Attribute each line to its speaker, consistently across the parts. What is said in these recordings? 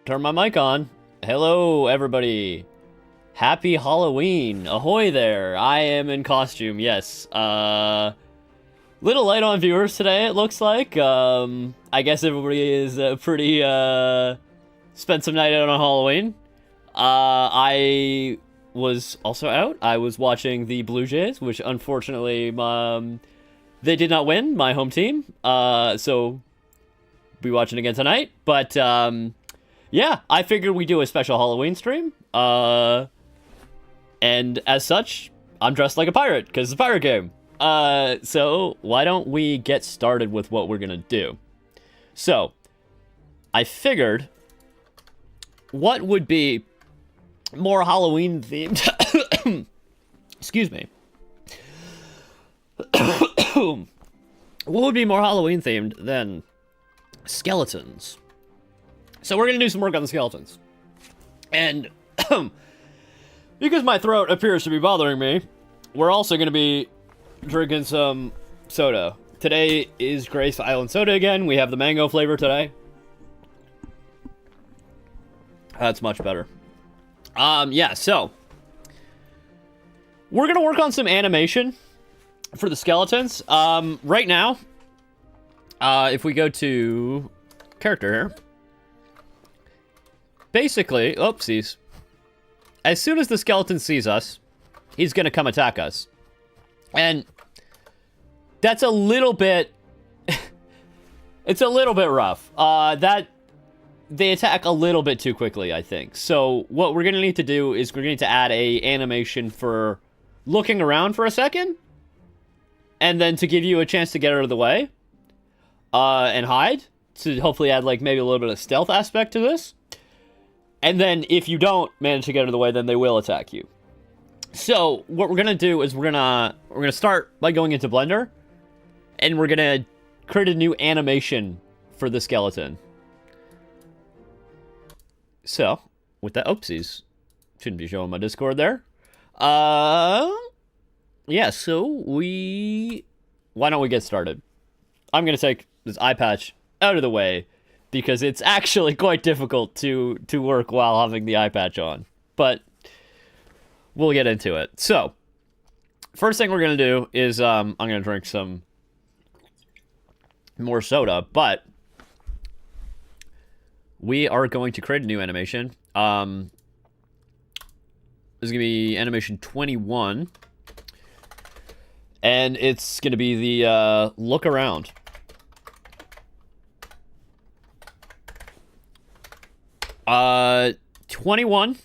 Speaker 1: turn my mic on. Hello, everybody. Happy Halloween. Ahoy there. I am in costume, yes. Little light on viewers today, it looks like. I guess everybody is pretty, spent some night out on Halloween. I was also out. I was watching the Blue Jays, which unfortunately, they did not win, my home team. So, be watching again tonight. But, yeah, I figured we'd do a special Halloween stream. And as such, I'm dressed like a pirate, because it's a pirate game. So, why don't we get started with what we're gonna do? So, I figured, what would be more Halloween themed? Excuse me. What would be more Halloween themed than skeletons? So we're gonna do some work on the skeletons. And because my throat appears to be bothering me, we're also gonna be drinking some soda. Today is Grace Island soda again. We have the mango flavor today. That's much better. Yeah, so we're gonna work on some animation for the skeletons. Right now, if we go to character here, basically, oopsies. As soon as the skeleton sees us, he's gonna come attack us. And that's a little bit, it's a little bit rough. They attack a little bit too quickly, I think. So what we're going to need to do is we're going to add a animation for looking around for a second. And then to give you a chance to get out of the way. And hide. To hopefully add like maybe a little bit of stealth aspect to this. And then if you don't manage to get out of the way, then they will attack you. So what we're going to do is we're going to start by going into Blender. And we're going to create a new animation for the skeleton. So, with that, oopsies. Shouldn't be showing my Discord there. Yeah, so why don't we get started? I'm going to take this eye patch out of the way because it's actually quite difficult to work while having the eye patch on. But we'll get into it. So, first thing we're going to do is I'm going to drink some more soda, but we are going to create a new animation. This is going to be animation 21. And it's going to be the look around. Uh, 21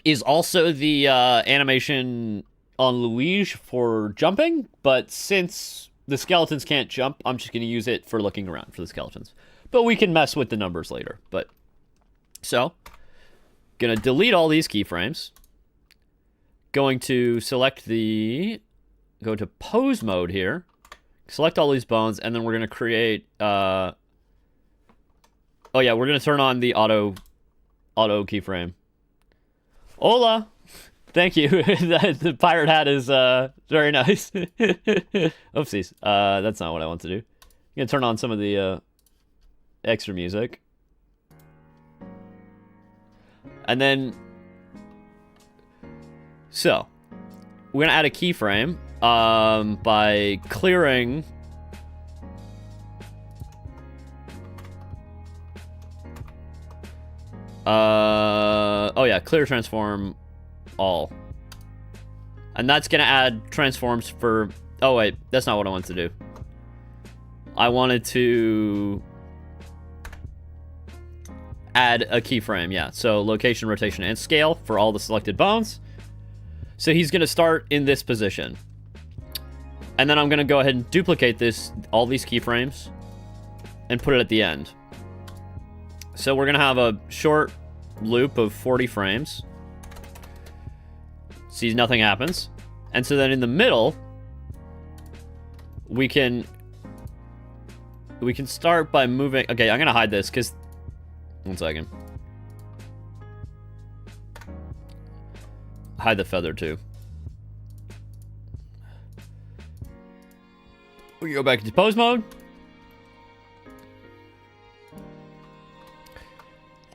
Speaker 1: is also the animation on Luigi for jumping. But since the skeletons can't jump, I'm just going to use it for looking around for the skeletons. But we can mess with the numbers later. But so, gonna delete all these keyframes. Going to select go to pose mode here. Select all these bones, and then we're gonna create. Oh yeah, we're gonna turn on the auto keyframe. Hola, thank you. The pirate hat is very nice. Oopsies, that's not what I want to do. I'm gonna turn on some of the extra music. And then, so, we're going to add a keyframe by clearing oh yeah, clear transform all. And that's going to add transforms for, oh wait, that's not what I wanted to do. I wanted to add a keyframe, yeah. So location, rotation, and scale for all the selected bones. So he's going to start in this position. And then I'm going to go ahead and duplicate all these keyframes, and put it at the end. So we're going to have a short loop of 40 frames. See, nothing happens. And so then in the middle, we can start by moving. Okay, I'm going to hide this because, one second. Hide the feather too. We go back into pose mode.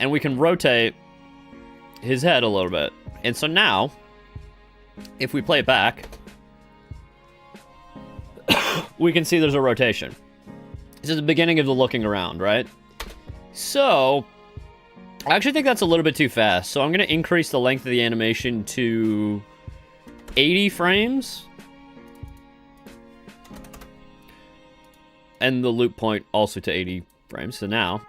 Speaker 1: And we can rotate his head a little bit. And so now, if we play it back, we can see there's a rotation. This is the beginning of the looking around, right? So, I actually think that's a little bit too fast. So I'm going to increase the length of the animation to 80 frames. And the loop point also to 80 frames. So now,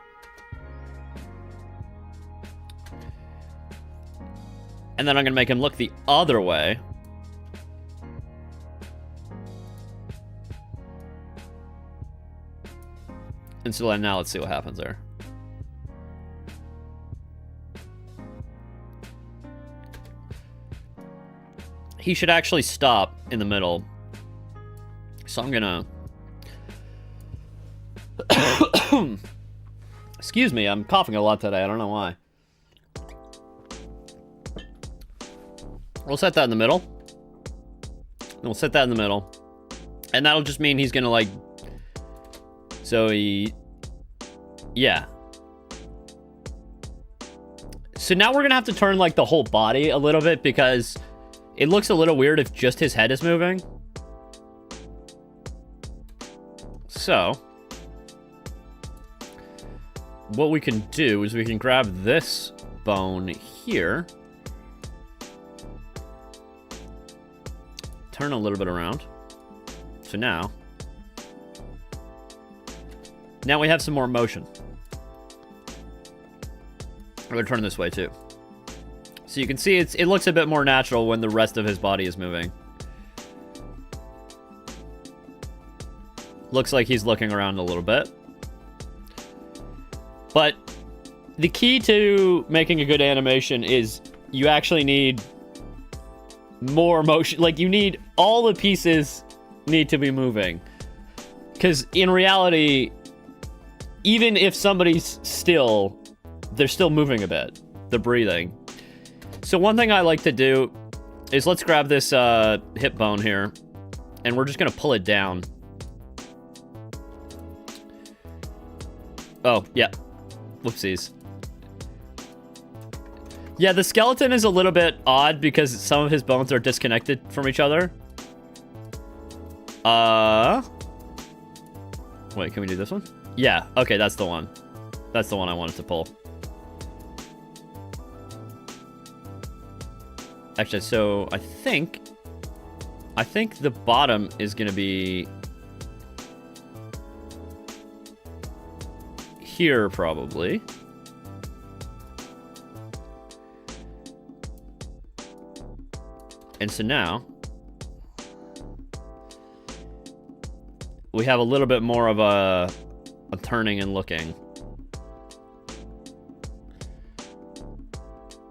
Speaker 1: and then I'm going to make him look the other way. And so now let's see what happens there. He should actually stop in the middle. So I'm going to... Excuse me, I'm coughing a lot today. I don't know why. We'll set that in the middle. And we'll set that in the middle. And that'll just mean he's gonna, like... So he... Yeah. So now we're gonna have to turn, like, the whole body a little bit, because it looks a little weird if just his head is moving. So... what we can do is we can grab this bone here, turn a little bit around. So now we have some more motion. I'm gonna turn this way too. So you can see it looks a bit more natural when the rest of his body is moving. Looks like he's looking around a little bit. But the key to making a good animation is you actually need more motion. Like, you need all the pieces need to be moving. Because in reality, even if somebody's still, they're still moving a bit. They're breathing. So one thing I like to do is let's grab this hip bone here, and we're just going to pull it down. Oh, yeah. Whoopsies. Yeah, the skeleton is a little bit odd because some of his bones are disconnected from each other. Wait, can we do this one? Yeah, okay, that's the one. That's the one I wanted to pull. Actually, so I think the bottom is gonna be here, probably. And so now we have a little bit more of a turning and looking.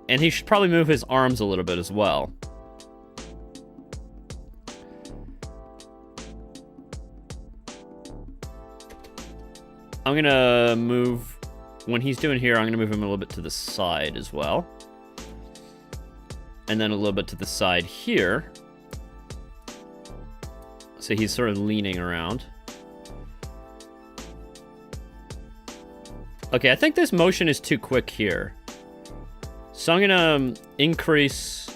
Speaker 1: And he should probably move his arms a little bit as well. I'm gonna move, when he's doing here, I'm gonna move him a little bit to the side as well. And then a little bit to the side here. So he's sort of leaning around. Okay, I think this motion is too quick here. So I'm gonna increase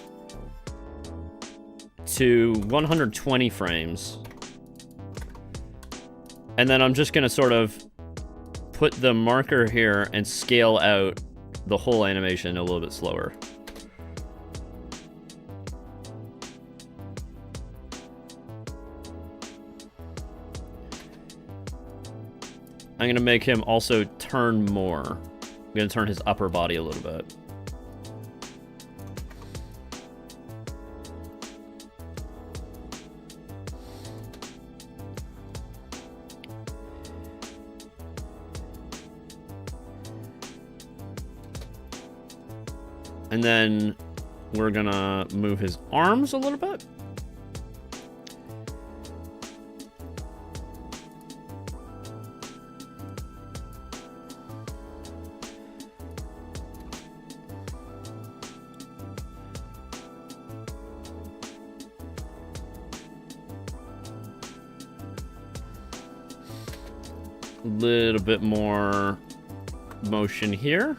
Speaker 1: to 120 frames. And then I'm just gonna sort of put the marker here and scale out the whole animation a little bit slower. I'm gonna make him also turn more. I'm gonna turn his upper body a little bit. And then we're gonna move his arms a little bit. A little bit more motion here.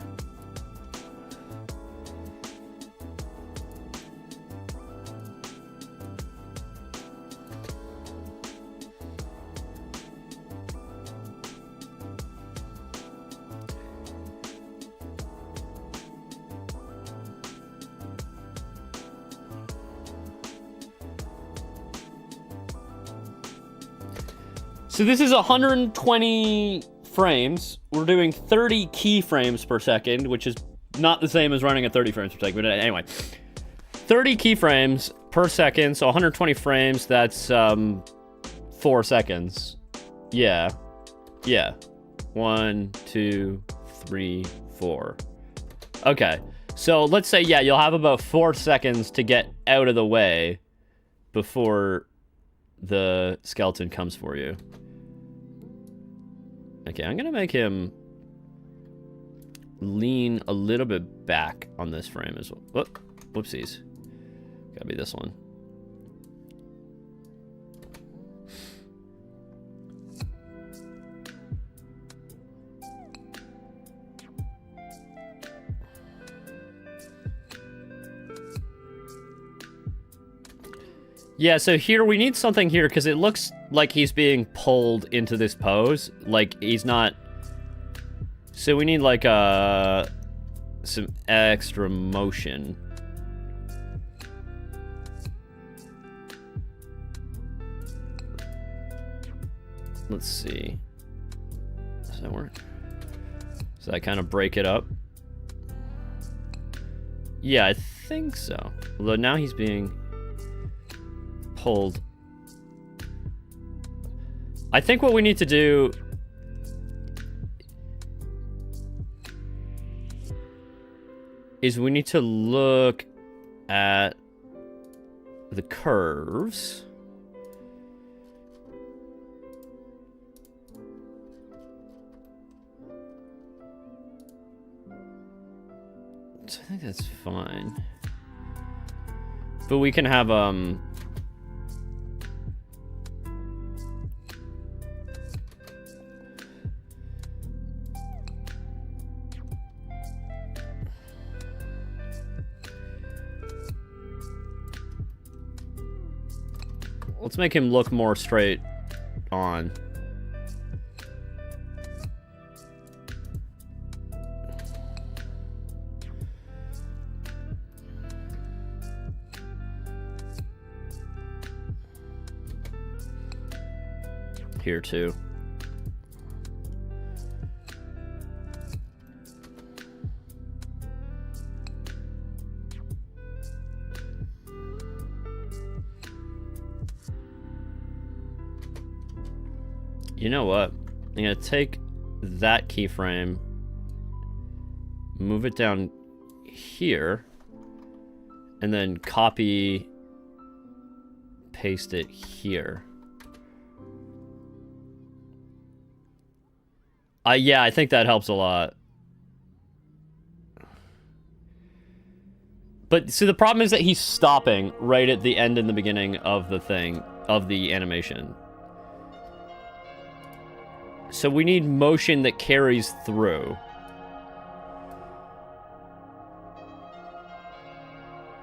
Speaker 1: So this is 120 frames. We're doing 30 keyframes per second, which is not the same as running at 30 frames per second. But anyway, 30 keyframes per second. So 120 frames, that's 4 seconds. Yeah. 1, 2, 3, 4. Okay. So let's say, yeah, you'll have about 4 seconds to get out of the way before the skeleton comes for you. Okay, I'm gonna make him lean a little bit back on this frame as well. Whoopsies. Gotta be this one. Yeah, so here we need something here because it looks like he's being pulled into this pose. Like he's not. So we need like some extra motion. Let's see. Does that work? Does that kind of break it up? Yeah, I think so. Although now he's being pulled. I think what we need to do is we need to look at the curves. So I think that's fine. But we can have let's make him look more straight on. Here too. You know what? I'm gonna take that keyframe, move it down here, and then copy, paste it here. Yeah, I think that helps a lot. But see, the problem is that he's stopping right at the end and the beginning of the thing, of the animation. So we need motion that carries through.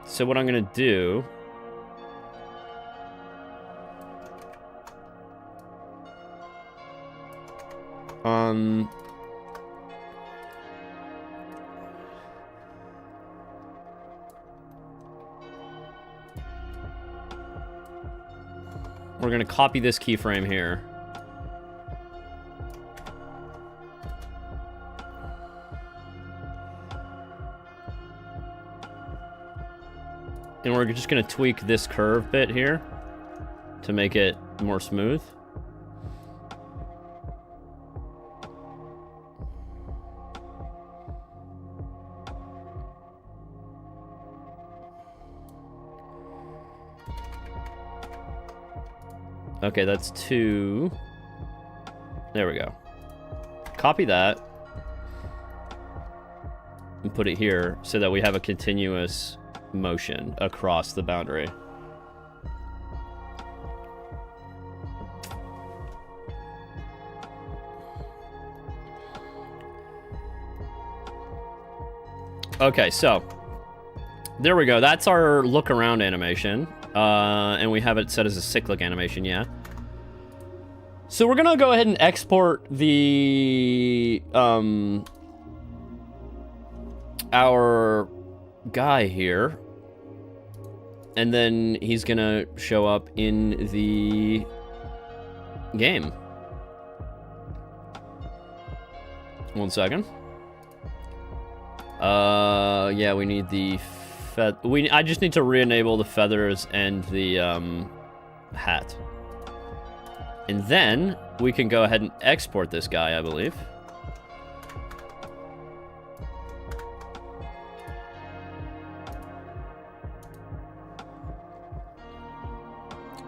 Speaker 1: So what I'm gonna do we're gonna copy this keyframe here. And we're just gonna tweak this curve bit here to make it more smooth. Okay, that's 2. There we go. Copy that and put it here so that we have a continuous motion across the boundary. Okay, so there we go. That's our look around animation. And we have it set as a cyclic animation, yeah. So we're gonna go ahead and export the our guy here, and then he's gonna show up in the game. 1 second. Yeah, we need the I just need to re-enable the feathers and the hat. And then we can go ahead and export this guy, I believe.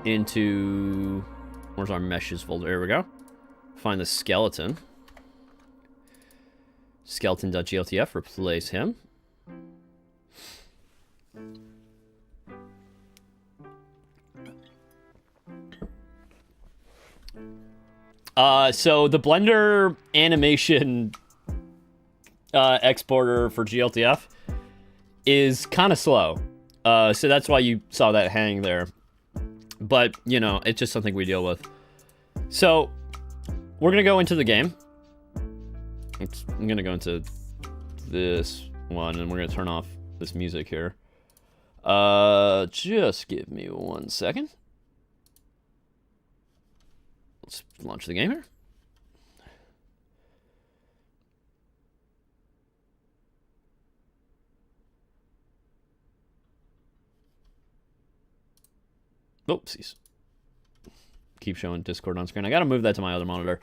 Speaker 1: Into, where's our meshes folder? Here we go. Find the skeleton. Skeleton.gltf, replace him. So the Blender animation exporter for GLTF is kind of slow. So that's why you saw that hang there. But, you know, it's just something we deal with. So, we're going to go into the game. I'm going to go into this one, and we're going to turn off this music here. Just give me 1 second. Let's launch the game here. Oopsies. Keep showing Discord on screen. I gotta move that to my other monitor.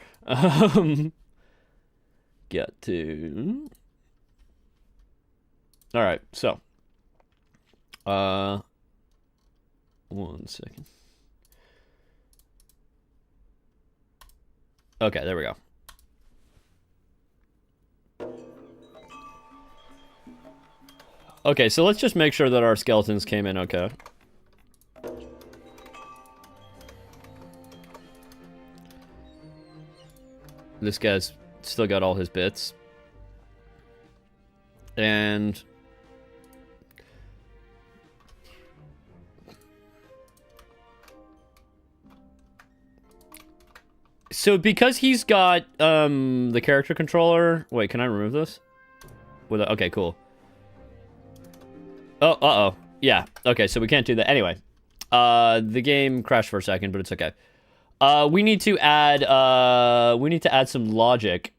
Speaker 1: Get to... Alright, so. 1 second. Okay, there we go. Okay, so let's just make sure that our skeletons came in okay. This guy's still got all his bits. And... so because he's got the character controller... Wait, can I remove this? Okay, cool. Oh, uh-oh. Yeah, okay, so we can't do that. Anyway, the game crashed for a second, but it's okay. We need to add some logic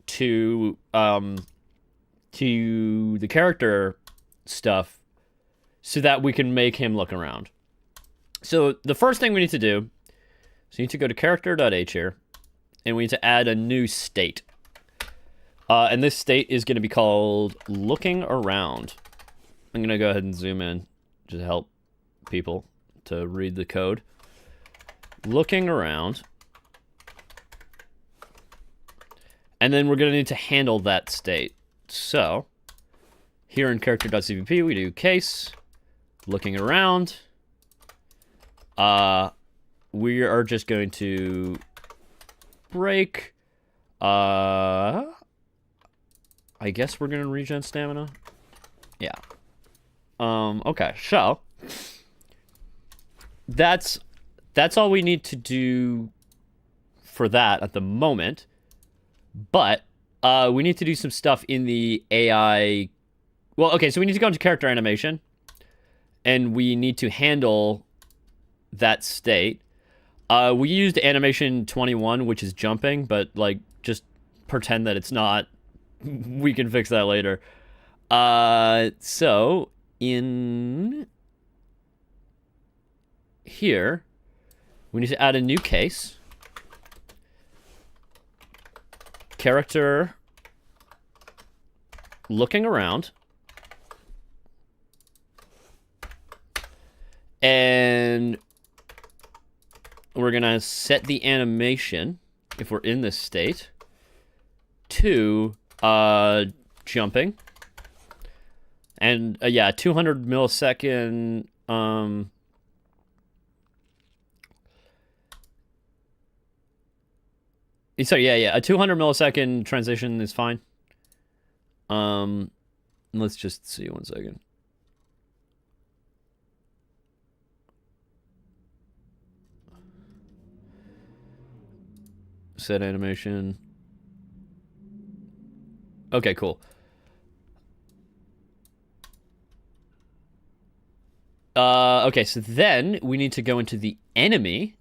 Speaker 1: to the character stuff so that we can make him look around. So the first thing we need to do is we need to go to character.h here, and we need to add a new state. And this state is going to be called looking around. I'm going to go ahead and zoom in just to help people to read the code. Looking around. And then we're going to need to handle that state. So, here in character.cvp, we do case, looking around. We are just going to break. I guess we're going to regen stamina. Yeah. Okay, so that's all we need to do for that at the moment. But we need to do some stuff in the AI. Well, okay, so we need to go into character animation, and we need to handle that state. We used animation 21, which is jumping, but like just pretend that it's not. We can fix that later. So in here, we need to add a new case. Character looking around. And we're going to set the animation, if we're in this state, to jumping. And yeah, 200 millisecond so yeah, a 200 millisecond transition is fine. Let's just see 1 second. Set animation. Okay, cool. Okay, so then we need to go into the enemy.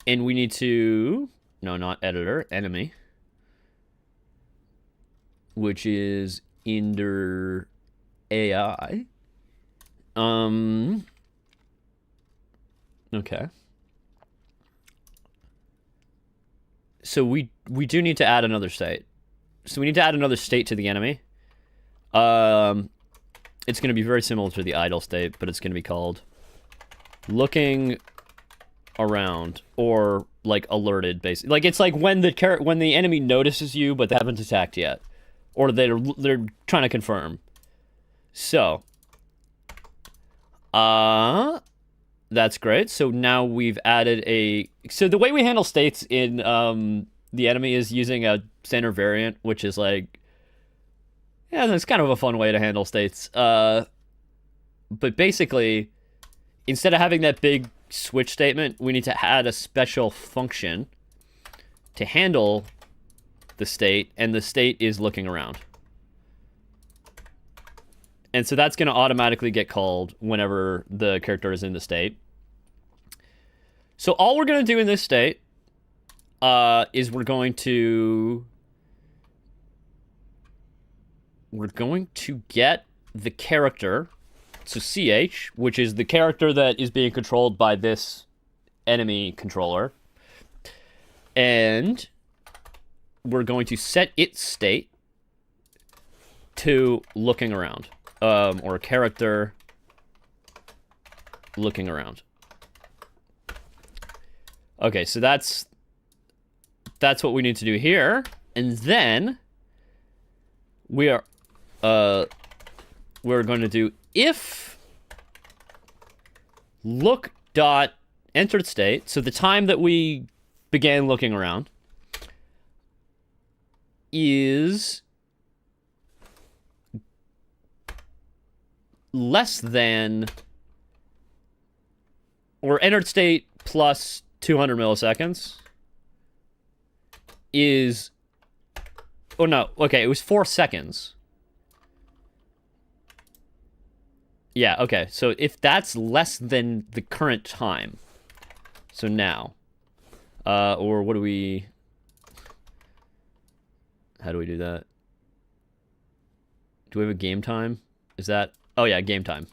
Speaker 1: And we need to No, not editor. Enemy. Which is under AI. Okay. So we do need to add another state. So we need to add another state to the enemy. It's going to be very similar to the idle state, but it's going to be called looking around, or like alerted, basically. Like it's like when the enemy notices you, but they haven't attacked yet, or they're trying to confirm. So, that's great. So now we've added a. So the way we handle states in the enemy is using a standard variant, which is like. Yeah, that's kind of a fun way to handle states. But basically, instead of having that big switch statement, we need to add a special function to handle the state, and the state is looking around. And so that's going to automatically get called whenever the character is in the state. So all we're going to do in this state is we're going to get the character, so CH, which is the character that is being controlled by this enemy controller, and we're going to set its state to looking around, or a character looking around. Okay, so that's what we need to do here, and then we're going to do if look dot entered state, so the time that we began looking around is less than, or entered state plus 200 milliseconds is, oh no, okay, it was 4 seconds. Yeah, okay, so if that's less than the current time, so now, or what do we, how do we do that? Do we have a game time? Is that, oh yeah, game time.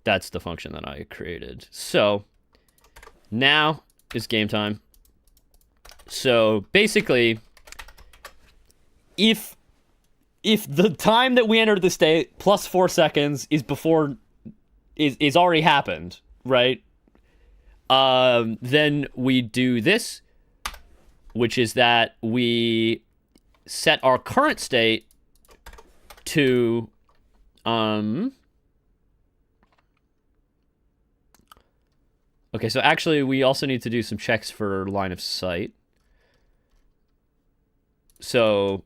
Speaker 1: That's the function that I created. So, now is game time. So, basically, if the time that we entered the state plus 4 seconds is before is already happened, right? Then we do this, which is that we set our current state to okay, so actually we also need to do some checks for line of sight. So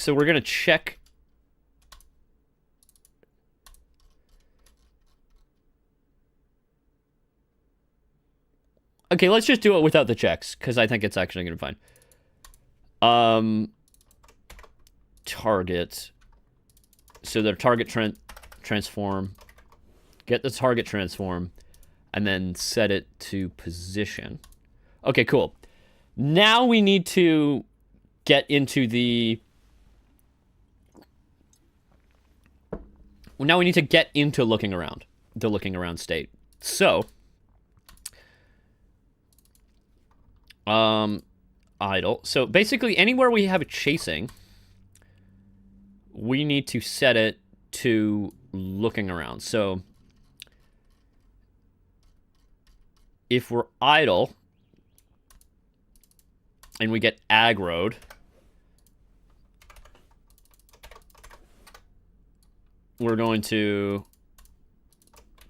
Speaker 1: we're going to check. Okay, let's just do it without the checks, because I think it's actually going to be fine. Target. So the target transform. Get the target transform, and then set it to position. Okay, cool. Now we need to get into the... Now we need to get into looking around. The looking around state. So... idle. So basically anywhere we have a chasing, we need to set it to looking around. So if we're idle and we get aggroed, we're going to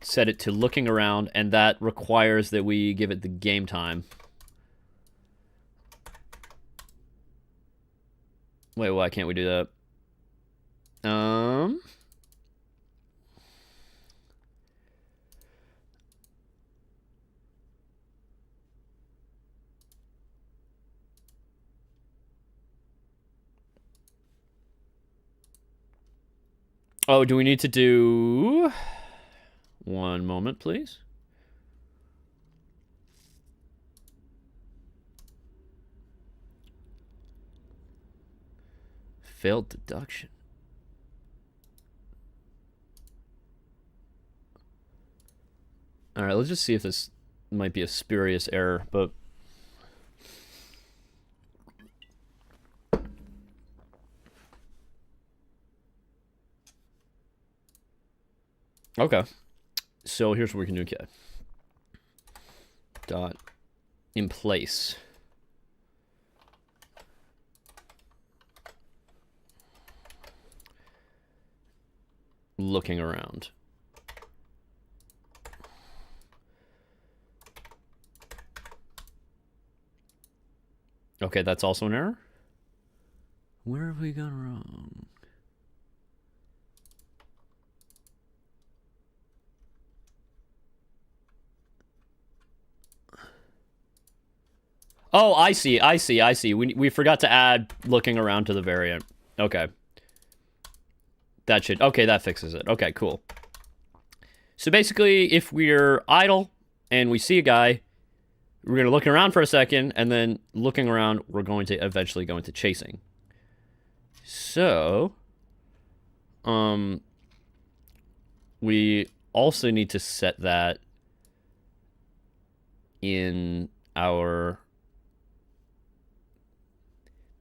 Speaker 1: set it to looking around, and that requires that we give it the game time. Wait, why can't we do that? Oh, do we need to do... One moment, please. Failed deduction. All right, let's just see if this might be a spurious error, but... Okay. So here's what we can do, okay. Dot in place. Looking around. Okay, that's also an error. Where have we gone wrong? Oh, I see. We forgot to add looking around to the variant. Okay. That should... Okay, that fixes it. Okay, cool. So basically, if we're idle and we see a guy, we're going to look around for a second, and then looking around, we're going to eventually go into chasing. So... we also need to set that in our...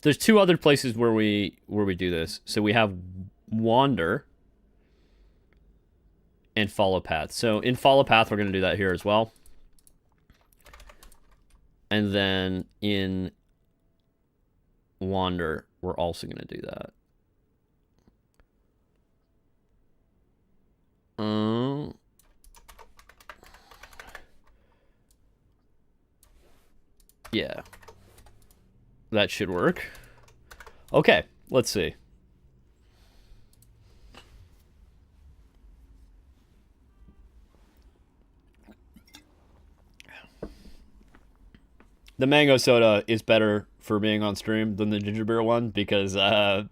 Speaker 1: There's two other places where we do this. So we have wander and follow path. So in follow path, we're going to do that here as well. And then in wander, we're also going to do that. Yeah. That should work. Okay, let's see. The mango soda is better for being on stream than the ginger beer one because the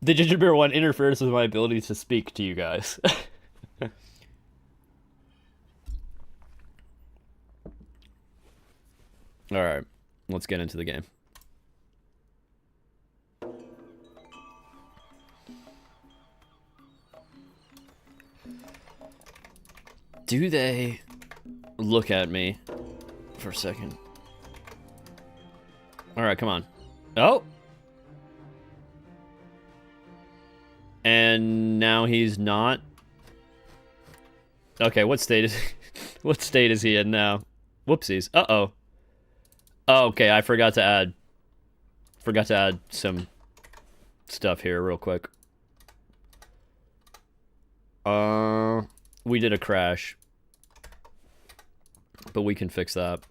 Speaker 1: ginger beer one interferes with my ability to speak to you guys. All right, let's get into the game. Do they look at me for a second? All right, come on. Oh. And now he's not. Okay, what state is he in now? Whoopsies. Uh-oh. Oh, okay, I forgot to add some stuff here real quick. We did a crash. But we can fix that.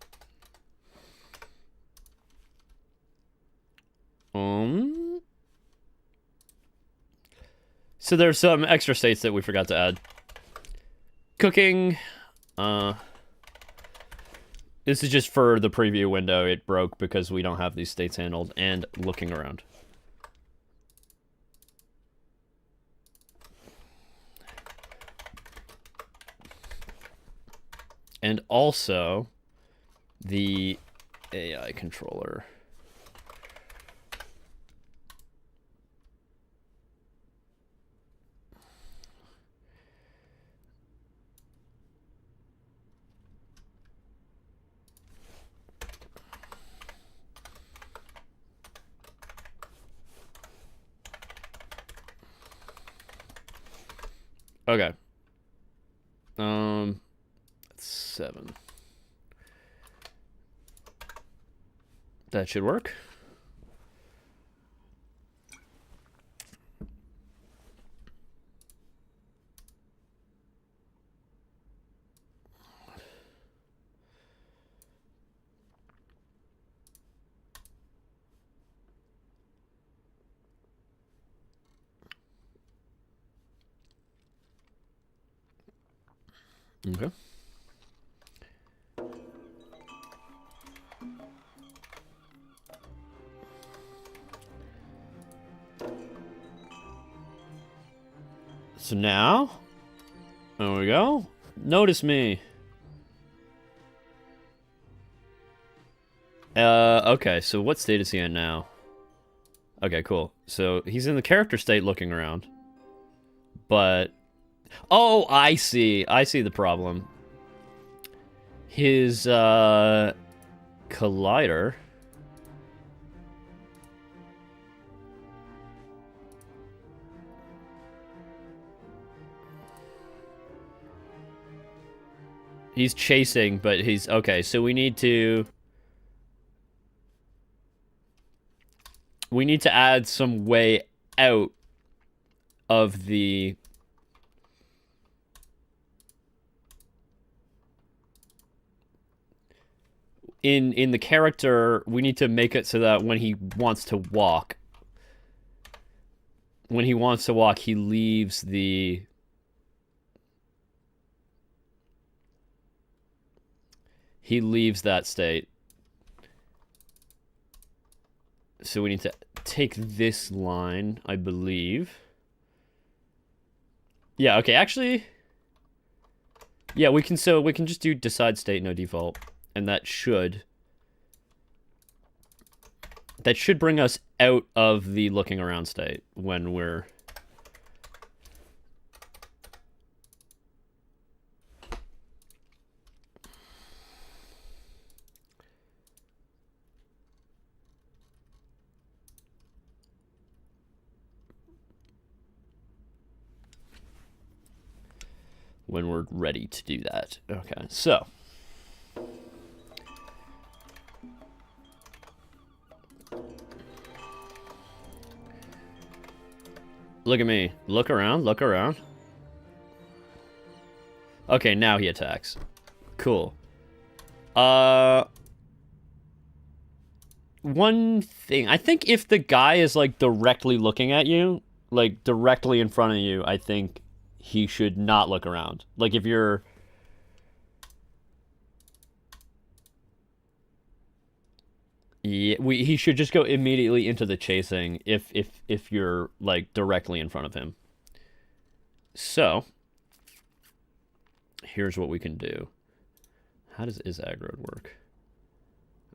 Speaker 1: So there's some extra states that we forgot to add. Cooking. This is just for the preview window. It broke because we don't have these states handled. And looking around. And also, the AI controller. Okay. 7. That should work. Okay. So now, there we go. Notice me. Okay, so what state is he in now? Okay, cool. So he's in the character state looking around. But... Oh, I see. I see the problem. His, collider... He's chasing, but he's... Okay, so we need to... We need to add some way out of the... In the character, we need to make it so that when he wants to walk... When he wants to walk, he leaves the... He leaves that state. So we need to take this line, I believe. Yeah, okay, actually... Yeah, we can just do decide state, no default. And that should bring us out of the looking around state when we're... When we're ready to do that. Okay, so... Look at me. Look around, look around. Okay, now he attacks. Cool. One thing. I think if the guy is, like, directly looking at you, like, directly in front of you, I think he should not look around. Like, if you're... Yeah, he should just go immediately into the chasing if you're, like, directly in front of him. So, here's what we can do. How does is-aggroed work?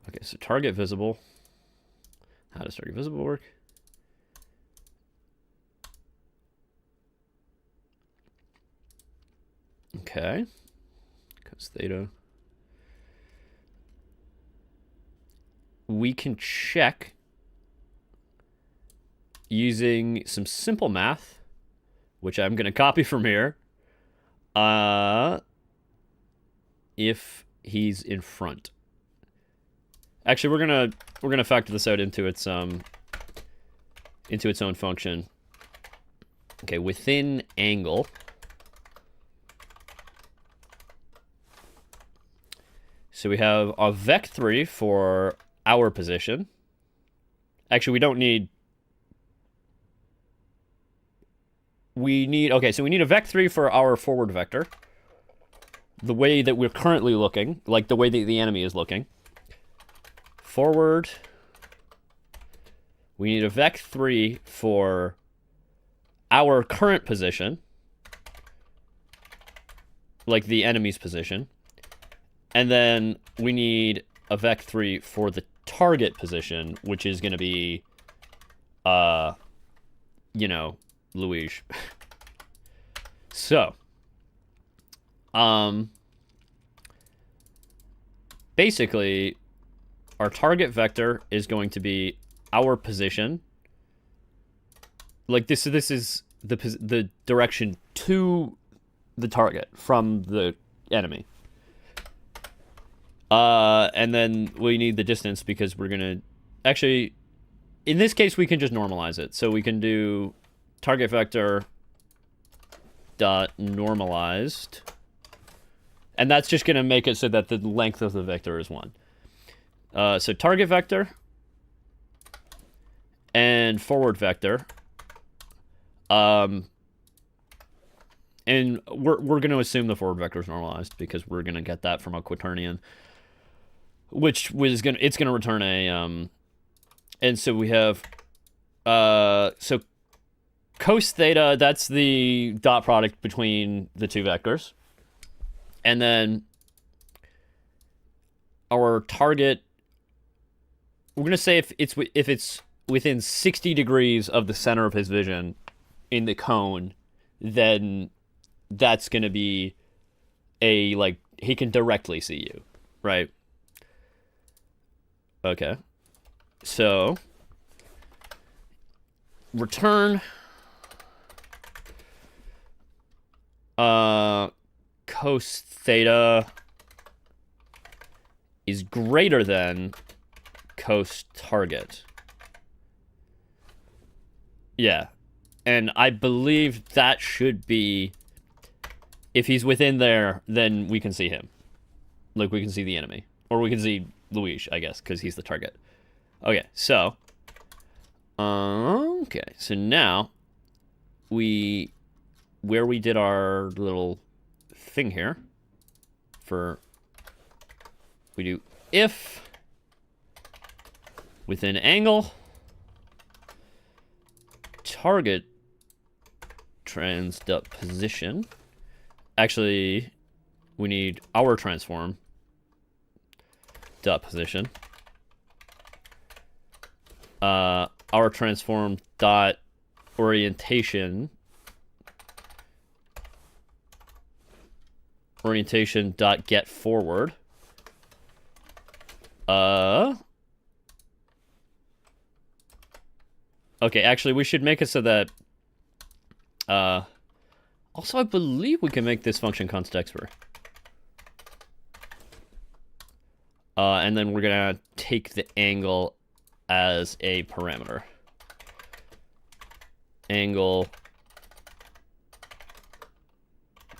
Speaker 1: Okay, so target visible. How does target visible work? Okay. Cos theta. We can check using some simple math, which I'm going to copy from here, if he's in front. Actually, we're gonna factor this out into its own function. Okay, within angle. So we have a vec3 for our position. Actually, we don't need... Okay, so we need a vec3 for our forward vector. The way that we're currently looking, like the way that the enemy is looking. Forward. We need a vec3 for our current position. Like the enemy's position. And then we need a vec3 for the target position, which is going to be, you know, Luigi. So, basically, our target vector is going to be our position. Like this is the direction to the target from the enemy. And then we need the distance because we're gonna... Actually, in this case, we can just normalize it. So we can do target vector dot normalized. And that's just gonna make it so that the length of the vector is 1. So target vector and forward vector. And we're gonna assume the forward vector is normalized because we're gonna get that from a quaternion. Which was it's gonna return a and so we have so cos theta, that's the dot product between the two vectors. And then our target, we're going to say if it's within 60 degrees of the center of his vision in the cone, then that's going to be a, like, he can directly see you, right? Okay. So, return cos theta is greater than cos target. Yeah. And I believe that should be, if he's within there, then we can see him. Like, we can see the enemy. Or we can see Luigi, I guess, because he's the target. Okay, so. Okay, so now, where we did our little thing here, we do if within angle, target trans dot position. Actually, we need our transform dot position. Our transform dot orientation dot get forward. Okay, actually, we should make it so that. Also, I believe we can make this function const expr. And then we're gonna take the angle as a parameter. Angle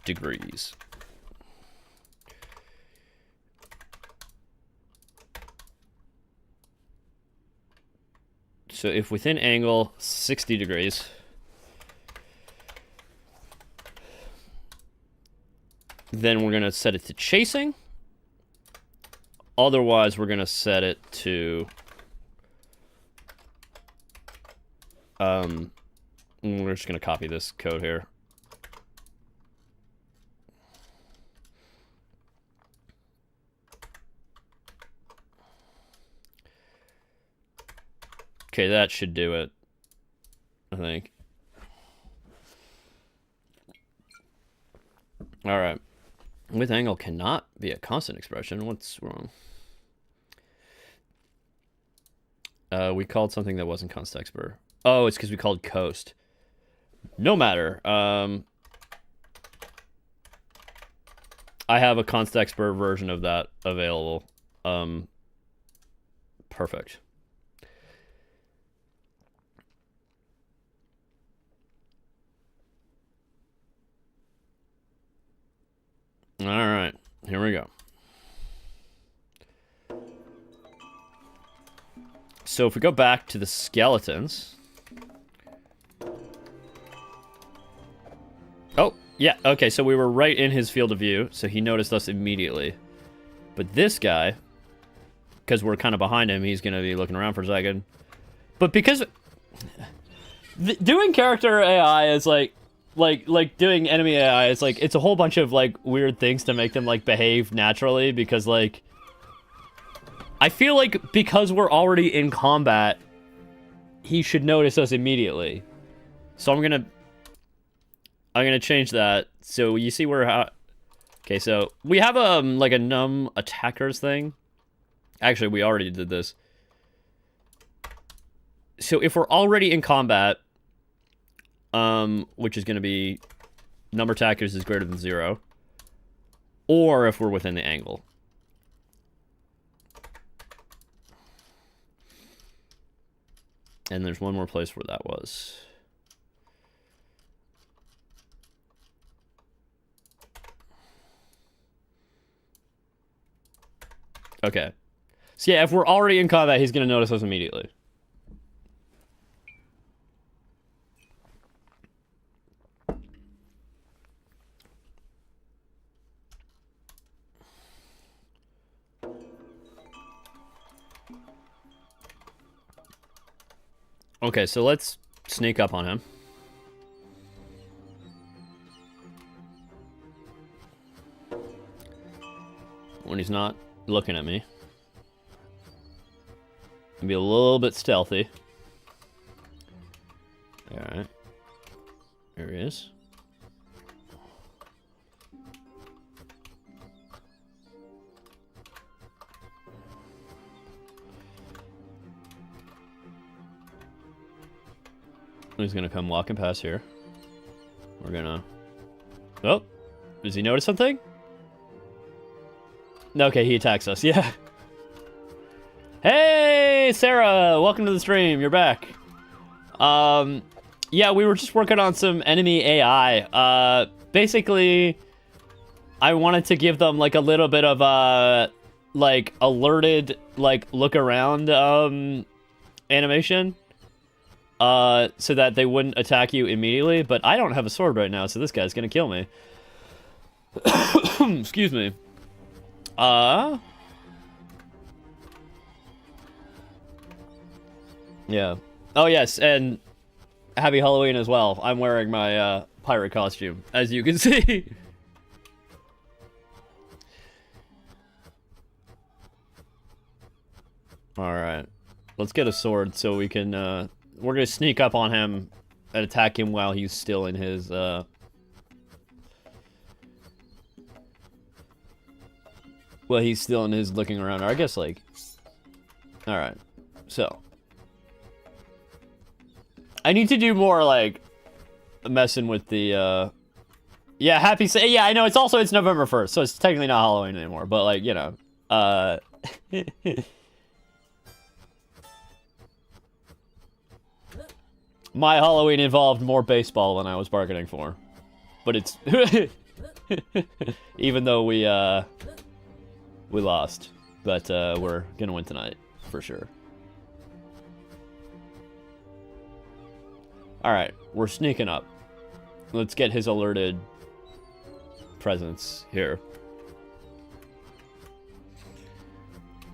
Speaker 1: degrees. So if within angle 60 degrees, then we're going to set it to chasing. Otherwise, we're going to set it to we're just going to copy this code here. Okay, that should do it, I think. All right. With angle cannot be a constant expression. What's wrong? We called something that wasn't const expr. Oh, it's because we called coast. No matter. I have a const expr version of that available. Perfect. All right, here we go. So if we go back to the skeletons. Oh, yeah, okay, so we were right in his field of view, so he noticed us immediately. But this guy, because we're kind of behind him, he's going to be looking around for a second. But because doing character AI is like doing enemy AI is like, it's a whole bunch of like weird things to make them like behave naturally, because like I feel like because we're already in combat, he should notice us immediately. So I'm gonna change that. So you see where okay, so we have like a num attackers thing. Actually, we already did this. So if we're already in combat, which is going to be number attackers is greater than 0, or if we're within the angle. And there's one more place where that was. Okay. So yeah, if we're already in combat, he's going to notice us immediately. Okay, so let's sneak up on him. when he's not looking at me. And be a little bit stealthy. Alright. There he is. He's gonna come walking past here. We're gonna... Oh! Does he notice something? Okay, he attacks us, yeah. Hey, Sarah! Welcome to the stream, you're back. Yeah, we were just working on some enemy AI. Basically, I wanted to give them, like, a little bit of, like, alerted, like, look around, animation. So that they wouldn't attack you immediately, but I don't have a sword right now, so this guy's gonna kill me. Excuse me. Yeah. Oh, yes, and happy Halloween as well. I'm wearing my, pirate costume, as you can see. Alright. Let's get a sword so we can, we're gonna sneak up on him and attack him while he's still in his, well, he's still in his looking around, or I guess, like... Alright. So. I need to do more, like, messing with the, Yeah, yeah, I know, it's November 1st, so it's technically not Halloween anymore, but, like, you know, my Halloween involved more baseball than I was bargaining for. But it's... Even though we lost. But, we're gonna win tonight, for sure. Alright, we're sneaking up. Let's get his alerted presence here.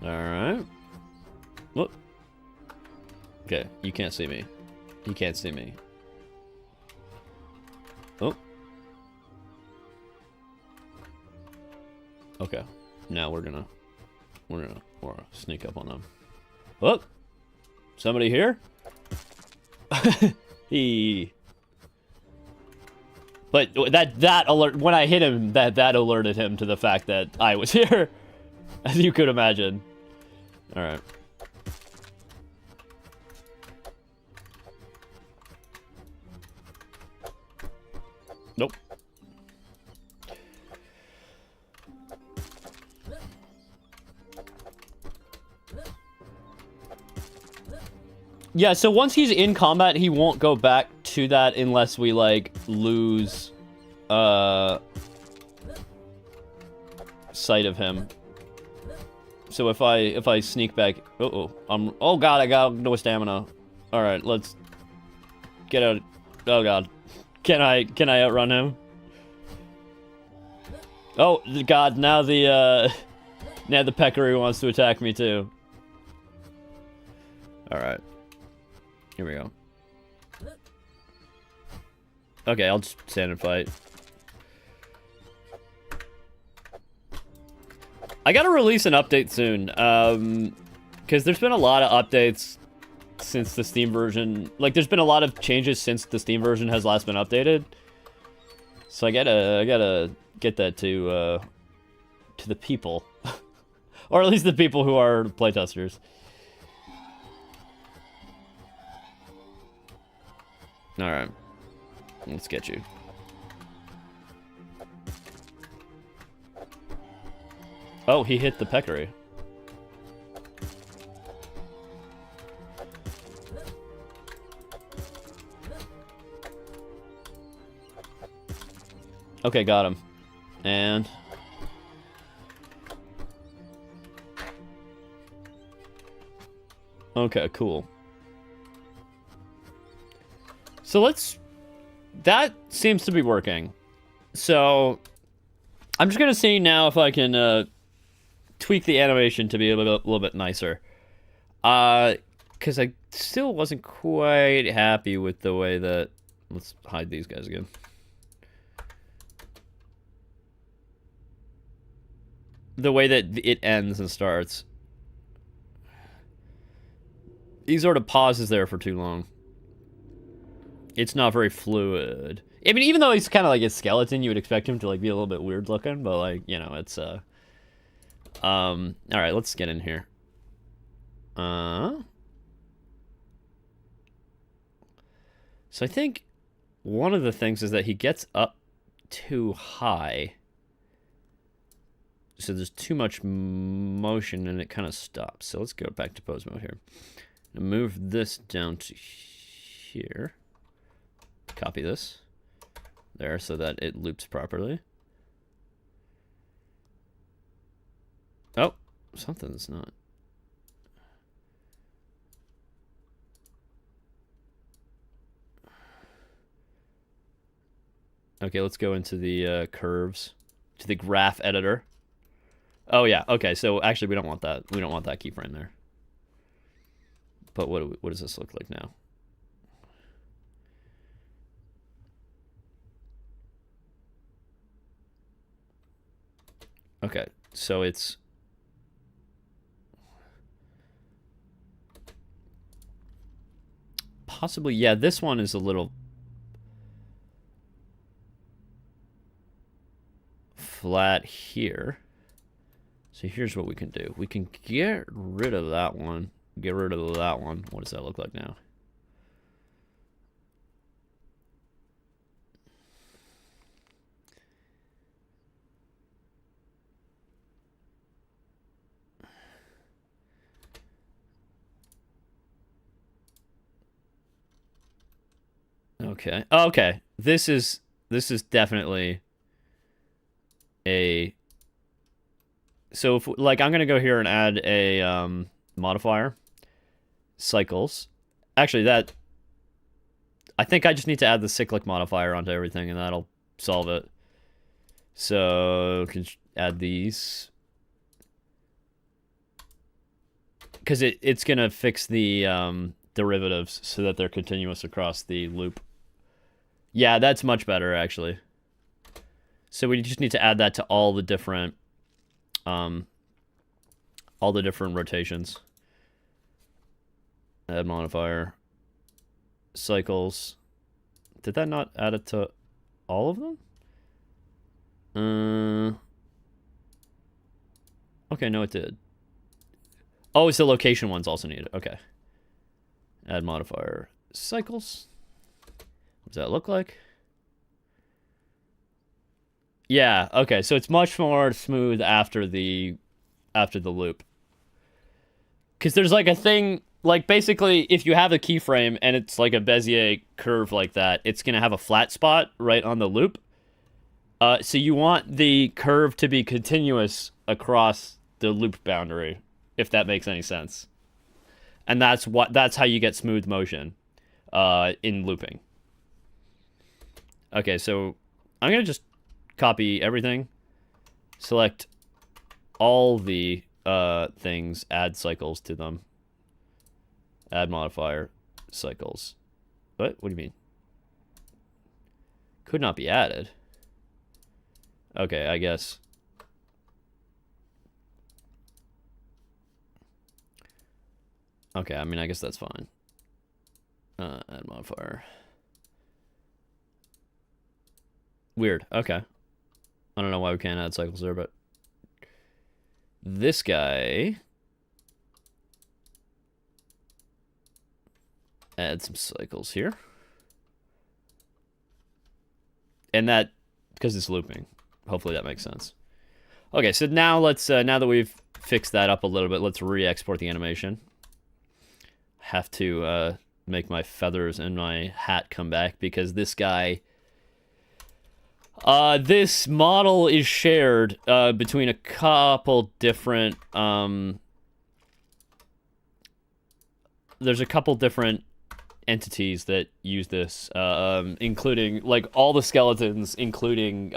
Speaker 1: Alright. Whoop. Okay, you can't see me. He can't see me. Oh. Okay. Now we're gonna sneak up on them. Oh! Somebody here? But that alert, when I hit him, that alerted him to the fact that I was here. As you could imagine. Alright. Nope. Yeah, so once he's in combat, he won't go back to that unless we, like, lose, sight of him. So if I sneak back... oh god, I got no stamina. Alright, let's get out. Oh god. Can I outrun him? Oh god, now the peccary wants to attack me too. Alright. Here we go. Okay, I'll just stand and fight. I gotta release an update soon, because there's been a lot of updates since the Steam version. Like, there's been a lot of changes since the Steam version has last been updated. So I gotta get that to the people. Or at least the people who are playtesters. Alright. Let's get you. Oh, he hit the peccary. Okay, got him. And... okay, cool. So let's... that seems to be working. So... I'm just gonna see now if I can, tweak the animation to be a little bit nicer. Because I still wasn't quite happy with the way that... let's hide these guys again. the way that it ends and starts. He sort of pauses there for too long. It's not very fluid. I mean, even though he's kind of like a skeleton, you would expect him to like be a little bit weird looking, but like, you know, it's all right, let's get in here. So I think one of the things is that he gets up too high. So there's too much motion and it kind of stops. So let's go back to pose mode here. And move this down to here. Copy this. There, so that it loops properly. Oh, something's not. Okay, let's go into the curves, to the graph editor. Oh yeah, okay. So actually, we don't want that. We don't want that keyframe there. But what does this look like now? Okay, so it's possibly, yeah, this one is a little flat here. So here's what we can do. We can get rid of that one. Get rid of that one. What does that look like now? Okay. Okay. This is definitely a. So if like I'm gonna go here and add a modifier, cycles. Actually, that I think I just need to add the cyclic modifier onto everything, and that'll solve it. So can add these because it's gonna fix the derivatives so that they're continuous across the loop. Yeah, that's much better actually. So we just need to add that to all the different rotations. Add modifier. Cycles. Did that not add it to all of them? Okay, no it did. Oh, it's the location ones also needed. Okay. Add modifier. Cycles. What does that look like? Yeah, okay, so it's much more smooth after the loop. Because there's like a thing, like basically if you have a keyframe and it's like a Bezier curve like that, it's going to have a flat spot right on the loop. So you want the curve to be continuous across the loop boundary, if that makes any sense. And that's how you get smooth motion in looping. Okay, so I'm going to just copy everything, select all the things, add cycles to them, add modifier, cycles. What do you mean? Could not be added. Okay, I guess. Okay, I mean, I guess that's fine. Add modifier. Weird, okay. I don't know why we can't add cycles there, but this guy, add some cycles here. And that, because it's looping. Hopefully that makes sense. Okay, so now let's, now that we've fixed that up a little bit, let's re-export the animation. Have to make my feathers and my hat come back because this guy... this model is shared between a couple different there's a couple different entities that use this, including like all the skeletons, including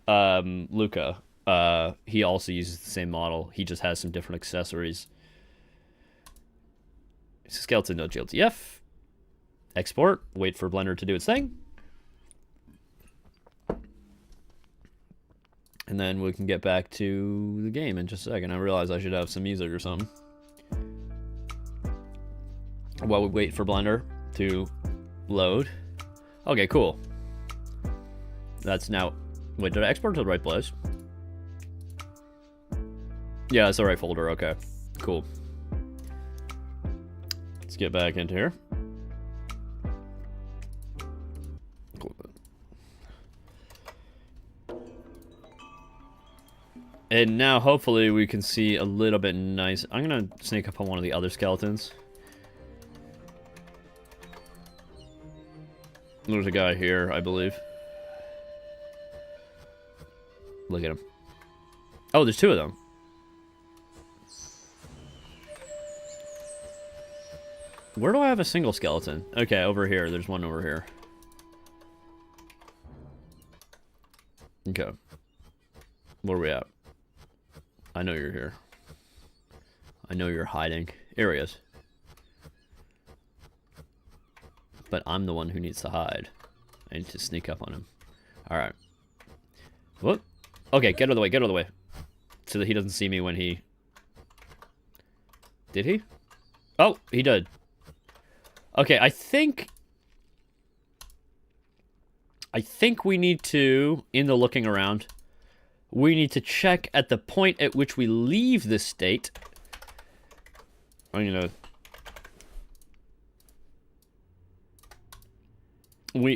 Speaker 1: Luca. He also uses the same model. He just has some different accessories. Skeleton no GLTF. Export. Wait for Blender to do its thing. And then we can get back to the game in just a second. I realize I should have some music or something. While we wait for Blender to load. Okay, cool. That's now... Wait, did I export to the right place? Yeah, it's the right folder. Okay, cool. Let's get back into here. Cool. And now, hopefully, we can see a little bit nice. I'm gonna sneak up on one of the other skeletons. There's a guy here, I believe. Look at him. Oh, there's two of them. Where do I have a single skeleton? Okay, over here. There's one over here. Okay. Where are we at? I know you're here. I know you're hiding. Here he is. But I'm the one who needs to hide. I need to sneak up on him. Alright. Whoop. Okay, get out of the way, get out of the way. So that he doesn't see me when he... Did he? Oh, he did. Okay, I think we need to, in the looking around, we need to check at the point at which we leave this state. I'm gonna...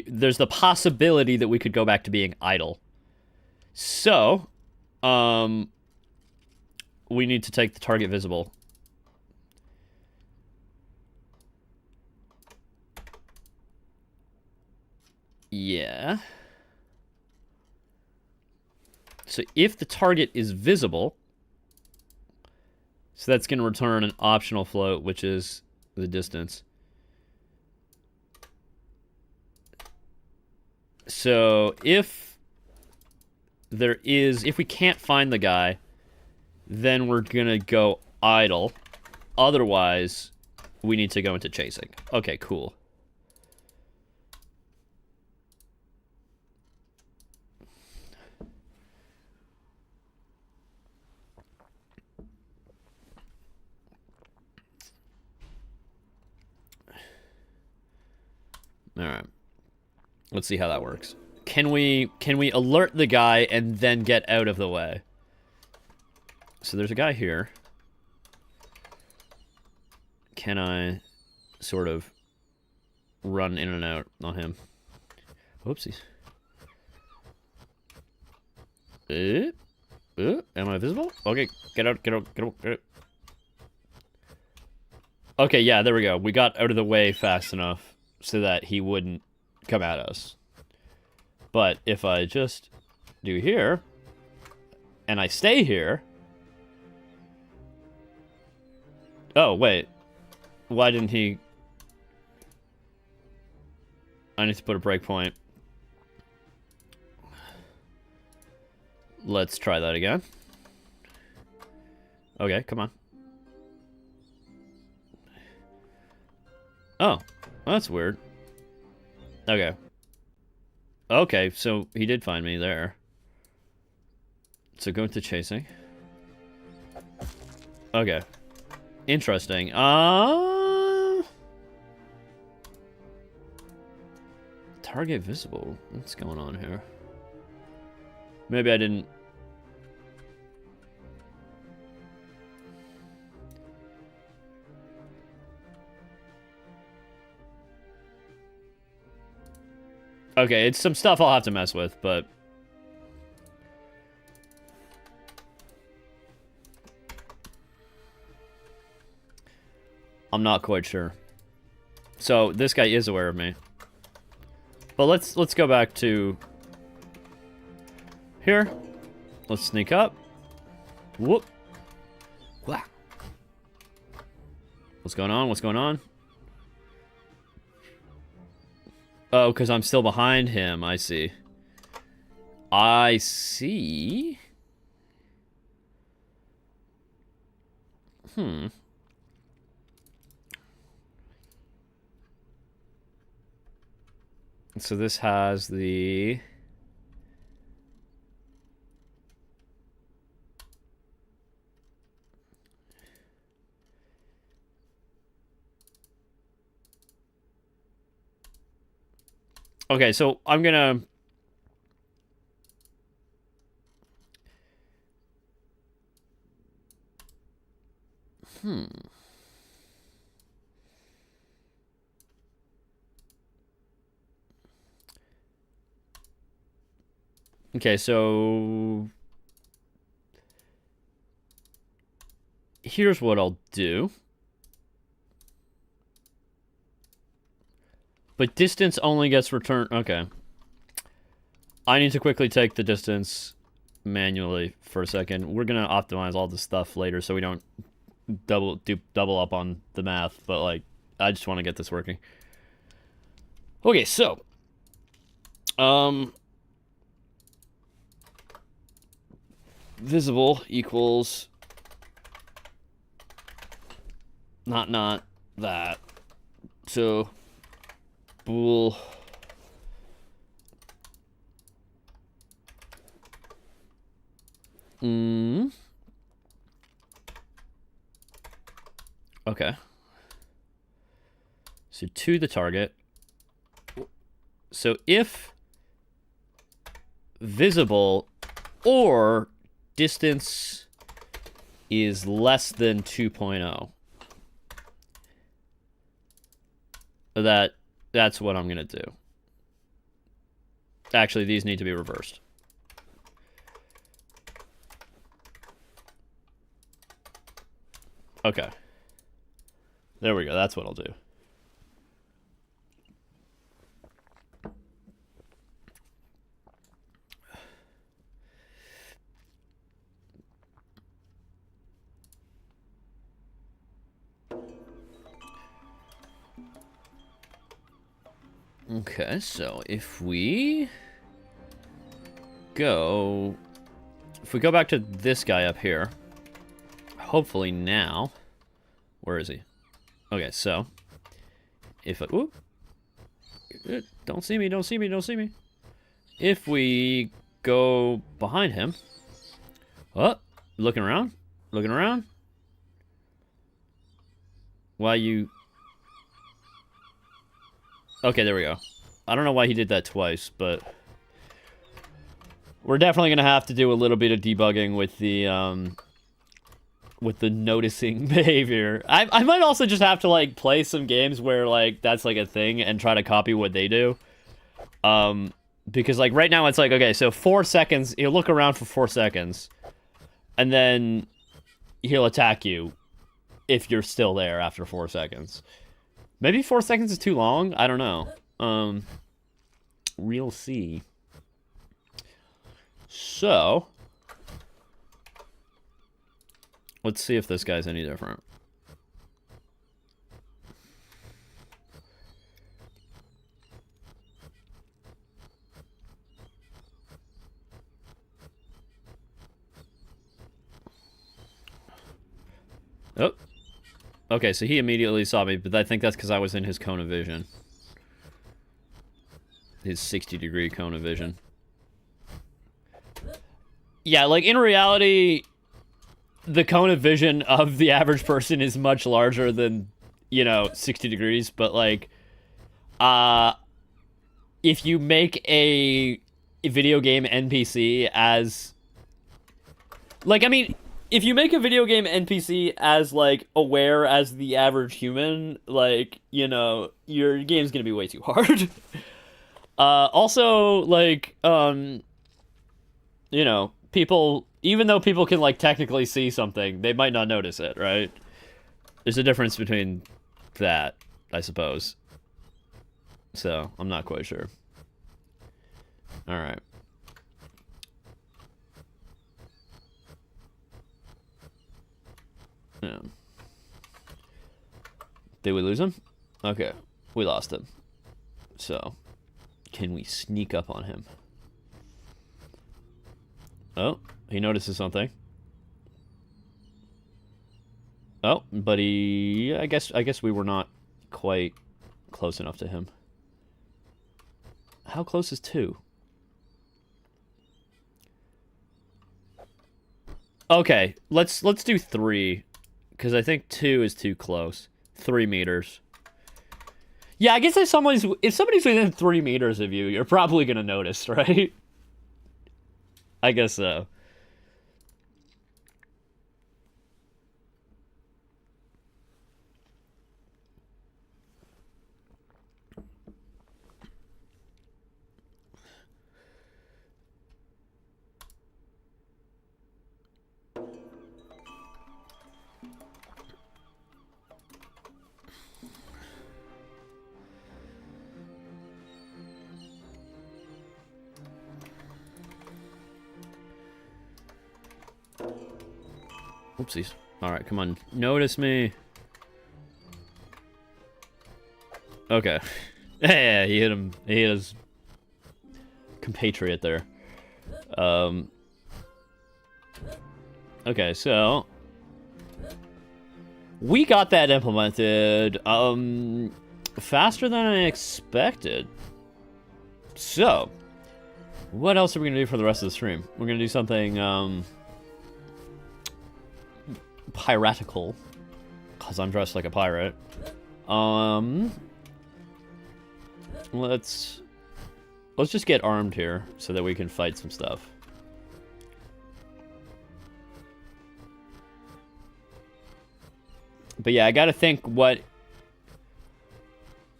Speaker 1: There's the possibility that we could go back to being idle. So, we need to take the target visible. Yeah. So if the target is visible, so that's going to return an optional float, which is the distance. So if we can't find the guy, then we're going to go idle. Otherwise, we need to go into chasing. Okay, cool. All right. Let's see how that works. Can we alert the guy and then get out of the way? So there's a guy here. Can I sort of run in and out on him? Whoopsies. Am I visible? Okay, get out, get out, get out, get out. Okay, yeah, there we go. We got out of the way fast enough so that he wouldn't come at us. But if I just do here, and I stay here... Oh, wait. Why didn't he... I need to put a breakpoint. Let's try that again. Okay, come on. Oh, that's weird. Okay. Okay, so he did find me there. So go into chasing. Okay. Interesting. Target visible. What's going on here? Maybe I didn't... Okay, it's some stuff I'll have to mess with, but... I'm not quite sure. So, this guy is aware of me. But let's go back to... Here. Let's sneak up. Whoop. Wah. What's going on? What's going on? Oh, because I'm still behind him. I see. I see. So this has the... Okay, so I'm gonna... Okay, so... Here's what I'll do. But distance only gets returned... Okay. I need to quickly take the distance manually for a second. We're gonna optimize all this stuff later so we don't double up on the math, but like I just want to get this working. Okay, so visible equals not that. So bool okay. So to the target. So if visible or distance is less than 2.0, that's what I'm gonna do. Actually, these need to be reversed. Okay. There we go. That's what I'll do. Okay, so if we go back to this guy up here, hopefully now, where is he? Okay, so if whoop, don't see me, don't see me, don't see me. If we go behind him, looking around, looking around. Why you? Okay, there we go. I don't know why he did that twice, but we're definitely gonna have to do a little bit of debugging with the noticing behavior. I might also just have to like play some games where like that's like a thing and try to copy what they do. Because like right now it's like, okay, so 4 seconds, he'll look around for 4 seconds, and then he'll attack you if you're still there after 4 seconds. Maybe 4 seconds is too long? I don't know. We'll see. So, let's see if this guy's any different. Oh. Okay, so he immediately saw me, but I think that's because I was in his cone of vision. His 60-degree cone of vision. Yeah, like, in reality, the cone of vision of the average person is much larger than, you know, 60 degrees, but, like, if you make a video game NPC as... Like, I mean... If you make a video game NPC as, like, aware as the average human, like, you know, your game's gonna be way too hard. Also, like, you know, people, even though people can, like, technically see something, they might not notice it, right? There's a difference between that, I suppose. So, I'm not quite sure. Alright. Yeah. Did we lose him? Okay, we lost him. So, can we sneak up on him? Oh, he notices something. Oh, but he... I guess we were not quite close enough to him. How close is 2? Okay, let's do 3. Because I think 2 is too close. 3 meters. Yeah, I guess if somebody's within 3 meters of you, you're probably gonna notice, right? I guess so. Oopsies. Alright, come on. Notice me. Okay. Yeah, he hit him. He hit his compatriot there. Okay, so... we got that implemented, faster than I expected. So... what else are we gonna do for the rest of the stream? We're gonna do something, piratical, because I'm dressed like a pirate. Let's just get armed here so that we can fight some stuff. But yeah, I gotta think what...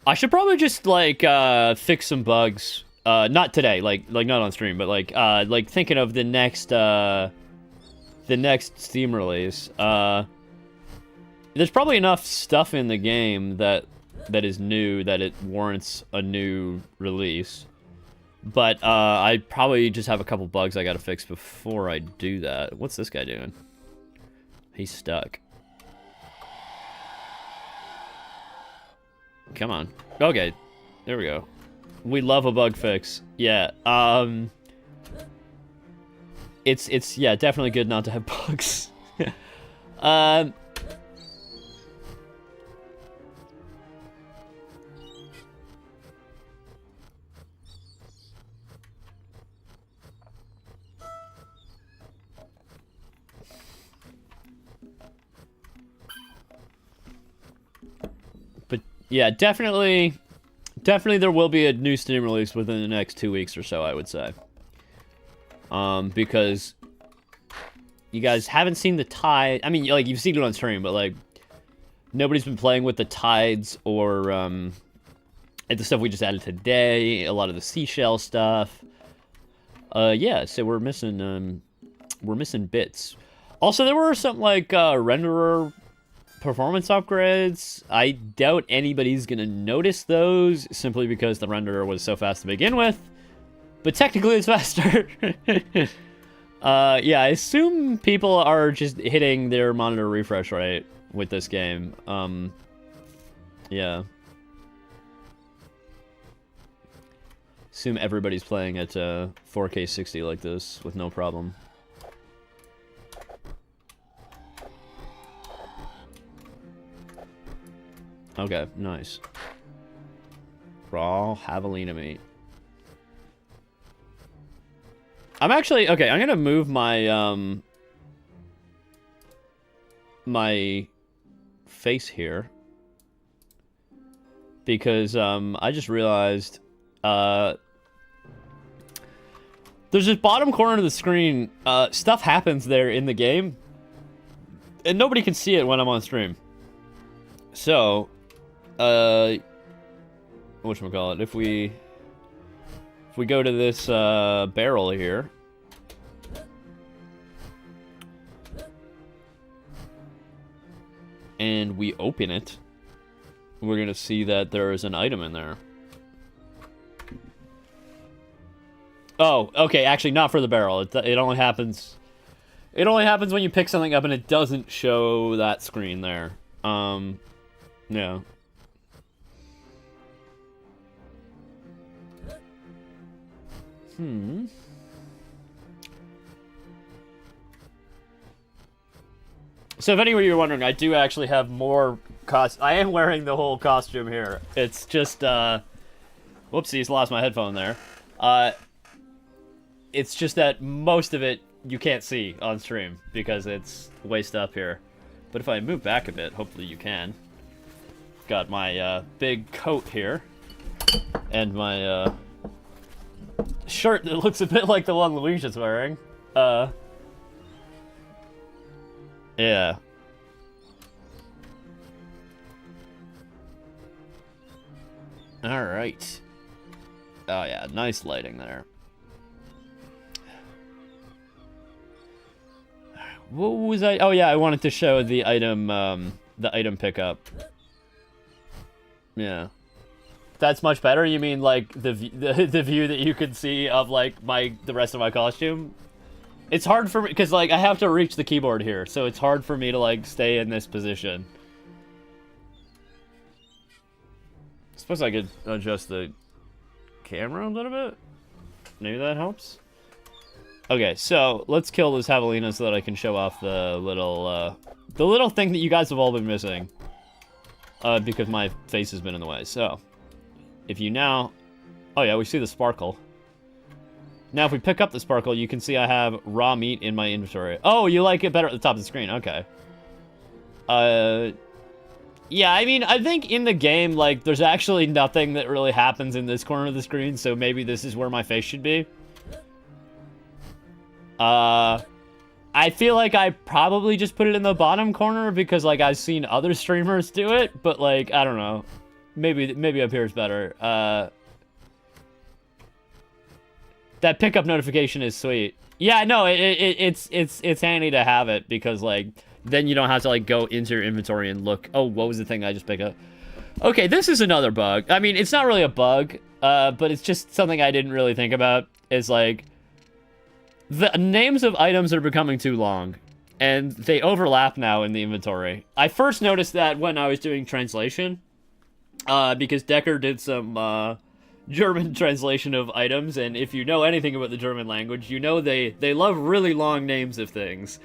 Speaker 1: I should probably just, like, fix some bugs. Not today, like not on stream, but like thinking of the next Steam release. There's probably enough stuff in the game that is new that it warrants a new release. But I probably just have a couple bugs I gotta fix before I do that. What's this guy doing? He's stuck. Come on. Okay. There we go. We love a bug fix. Yeah. It's yeah, definitely good not to have bugs. But yeah, definitely there will be a new Steam release within the next 2 weeks or so, I would say. Because you guys haven't seen the tide. I mean, like, you've seen it on stream, but, like, nobody's been playing with the tides or, the stuff we just added today, a lot of the seashell stuff. Yeah, so we're missing bits. Also, there were some, like, renderer performance upgrades. I doubt anybody's gonna notice those, simply because the renderer was so fast to begin with. But technically it's faster. Yeah, I assume people are just hitting their monitor refresh rate with this game. Yeah. Assume everybody's playing at 4K 60 like this with no problem. Okay, nice. Raw javelina meat. I'm actually... okay, I'm gonna move my, my face here. Because, I just realized, there's this bottom corner of the screen, stuff happens there in the game. And nobody can see it when I'm on stream. So, whatchamacallit, if we go to this, barrel here. And we open it. We're gonna see that there is an item in there. Oh, okay, actually not for the barrel. It only happens... it only happens when you pick something up and it doesn't show that screen there. Yeah. So if any of you are wondering, I do actually have more I am wearing the whole costume here. It's just, whoopsies, lost my headphone there. It's just that most of it you can't see on stream because it's waist up here. But if I move back a bit, hopefully you can. got my big coat here. And my shirt that looks a bit like the one Luigi's wearing. Yeah. Alright. Oh yeah, nice lighting there. What was I? Oh yeah, I wanted to show the item pickup. Yeah. That's much better? You mean like the view that you could see of like the rest of my costume? It's hard for me because like I have to reach the keyboard here, so it's hard for me to like stay in this position. I suppose I could adjust the camera a little bit. Maybe that helps. Okay, so let's kill this javelina so that I can show off the little thing that you guys have all been missing. Because my face has been in the way. So, if you now... Oh yeah, we see the sparkle. Now, if we pick up the sparkle, you can see I have raw meat in my inventory. Oh, you like it better at the top of the screen. Okay. Yeah, I mean, I think in the game, like, there's actually nothing that really happens in this corner of the screen, so maybe this is where my face should be. I feel like I probably just put it in the bottom corner because, like, I've seen other streamers do it, but, like, I don't know. Maybe up here is better. That pickup notification is sweet. Yeah, no, it's handy to have it because, like, then you don't have to, like, go into your inventory and look. Oh, what was the thing I just picked up? Okay, this is another bug. I mean, it's not really a bug, but it's just something I didn't really think about. Is like, the names of items are becoming too long, and they overlap now in the inventory. I first noticed that when I was doing translation, because Decker did some German translation of items, and if you know anything about the German language, you know they love really long names of things.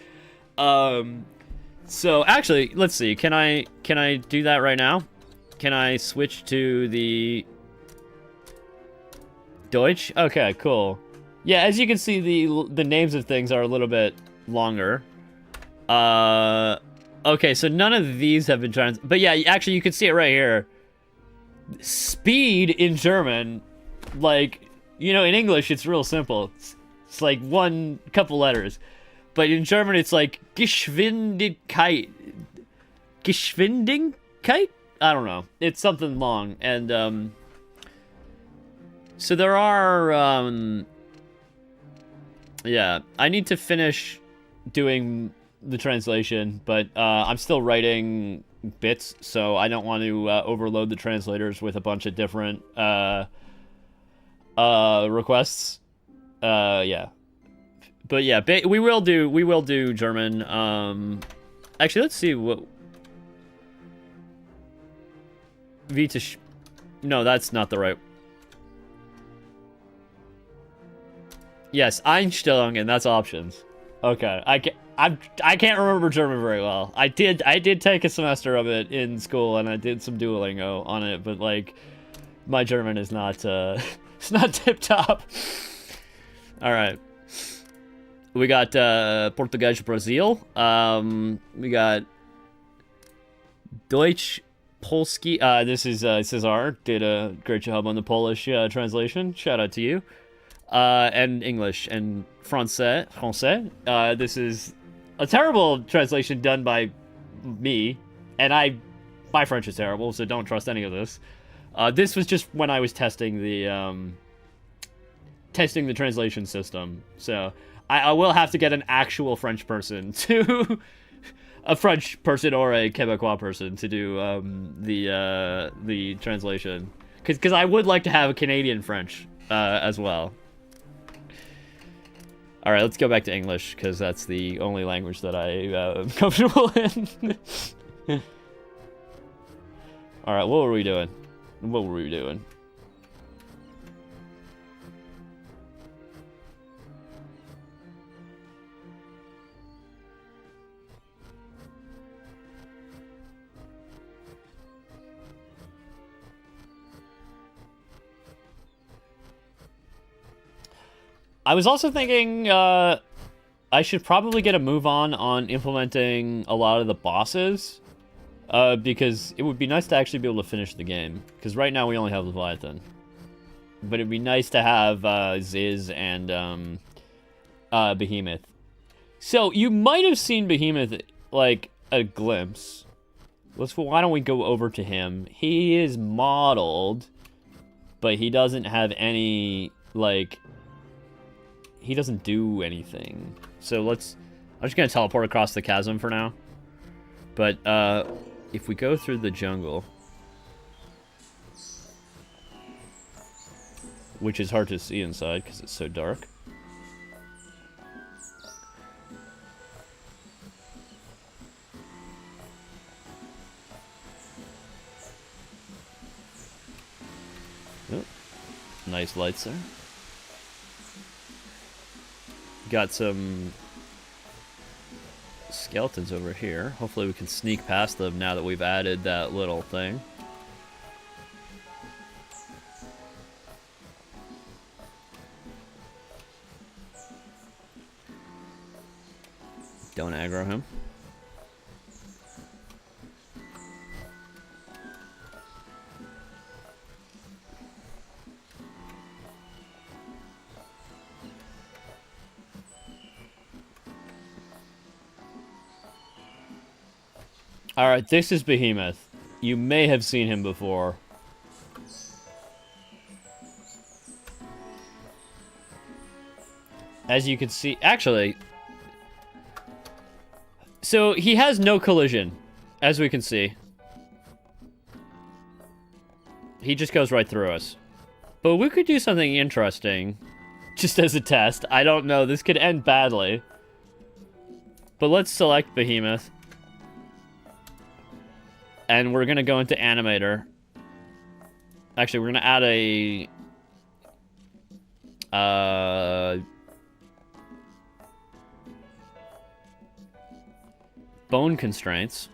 Speaker 1: So actually, let's see. Can I do that right now? Can I switch to the Deutsch? Okay, cool. Yeah, as you can see, the names of things are a little bit longer. Okay, so none of these have been but yeah, actually, you can see it right here. Speed in German, like, you know, in English, it's real simple. It's like one couple letters. But in German, it's like Geschwindigkeit. Geschwindigkeit? I don't know. It's something long. And, so there are, yeah, I need to finish doing the translation, but I'm still writing bits, so I don't want to overload the translators with a bunch of different requests. Yeah. But yeah, we will do German. Actually, let's see what no, that's not the right. Yes, Einstellungen, that's options. Okay, I can't remember German very well. I did take a semester of it in school, and I did some Duolingo on it, but like, my German is not it's not tip top. All right, we got Portuguese Brazil. We got Deutsch Polski. This is Cesar did a great job on the Polish translation. Shout out to you. And English and Francais. This is a terrible translation done by me, and my French is terrible, so don't trust any of this. This was just when I was testing the translation system, so I will have to get an actual French person to a French person or a Quebecois person to do the translation, because I would like to have a Canadian French as well. All right, let's go back to English, because that's the only language that I am comfortable in. All right, what were we doing? I was also thinking I should probably get a move on implementing a lot of the bosses. Because it would be nice to actually be able to finish the game. Because right now we only have Leviathan. But it'd be nice to have Ziz and Behemoth. So you might have seen Behemoth like a glimpse. Why don't we go over to him? He is modeled, but he doesn't have any like. He doesn't do anything. So I'm just gonna teleport across the chasm for now. But if we go through the jungle, which is hard to see inside because it's so dark. Oh, nice lights there. Got some skeletons over here. Hopefully we can sneak past them now that we've added that little thing. Don't aggro him. Alright, this is Behemoth. You may have seen him before. As you can see, actually, so he has no collision, as we can see. He just goes right through us. But we could do something interesting, just as a test. I don't know, this could end badly. But let's select Behemoth. And we're gonna go into Animator. Actually, we're gonna add a... bone constraints.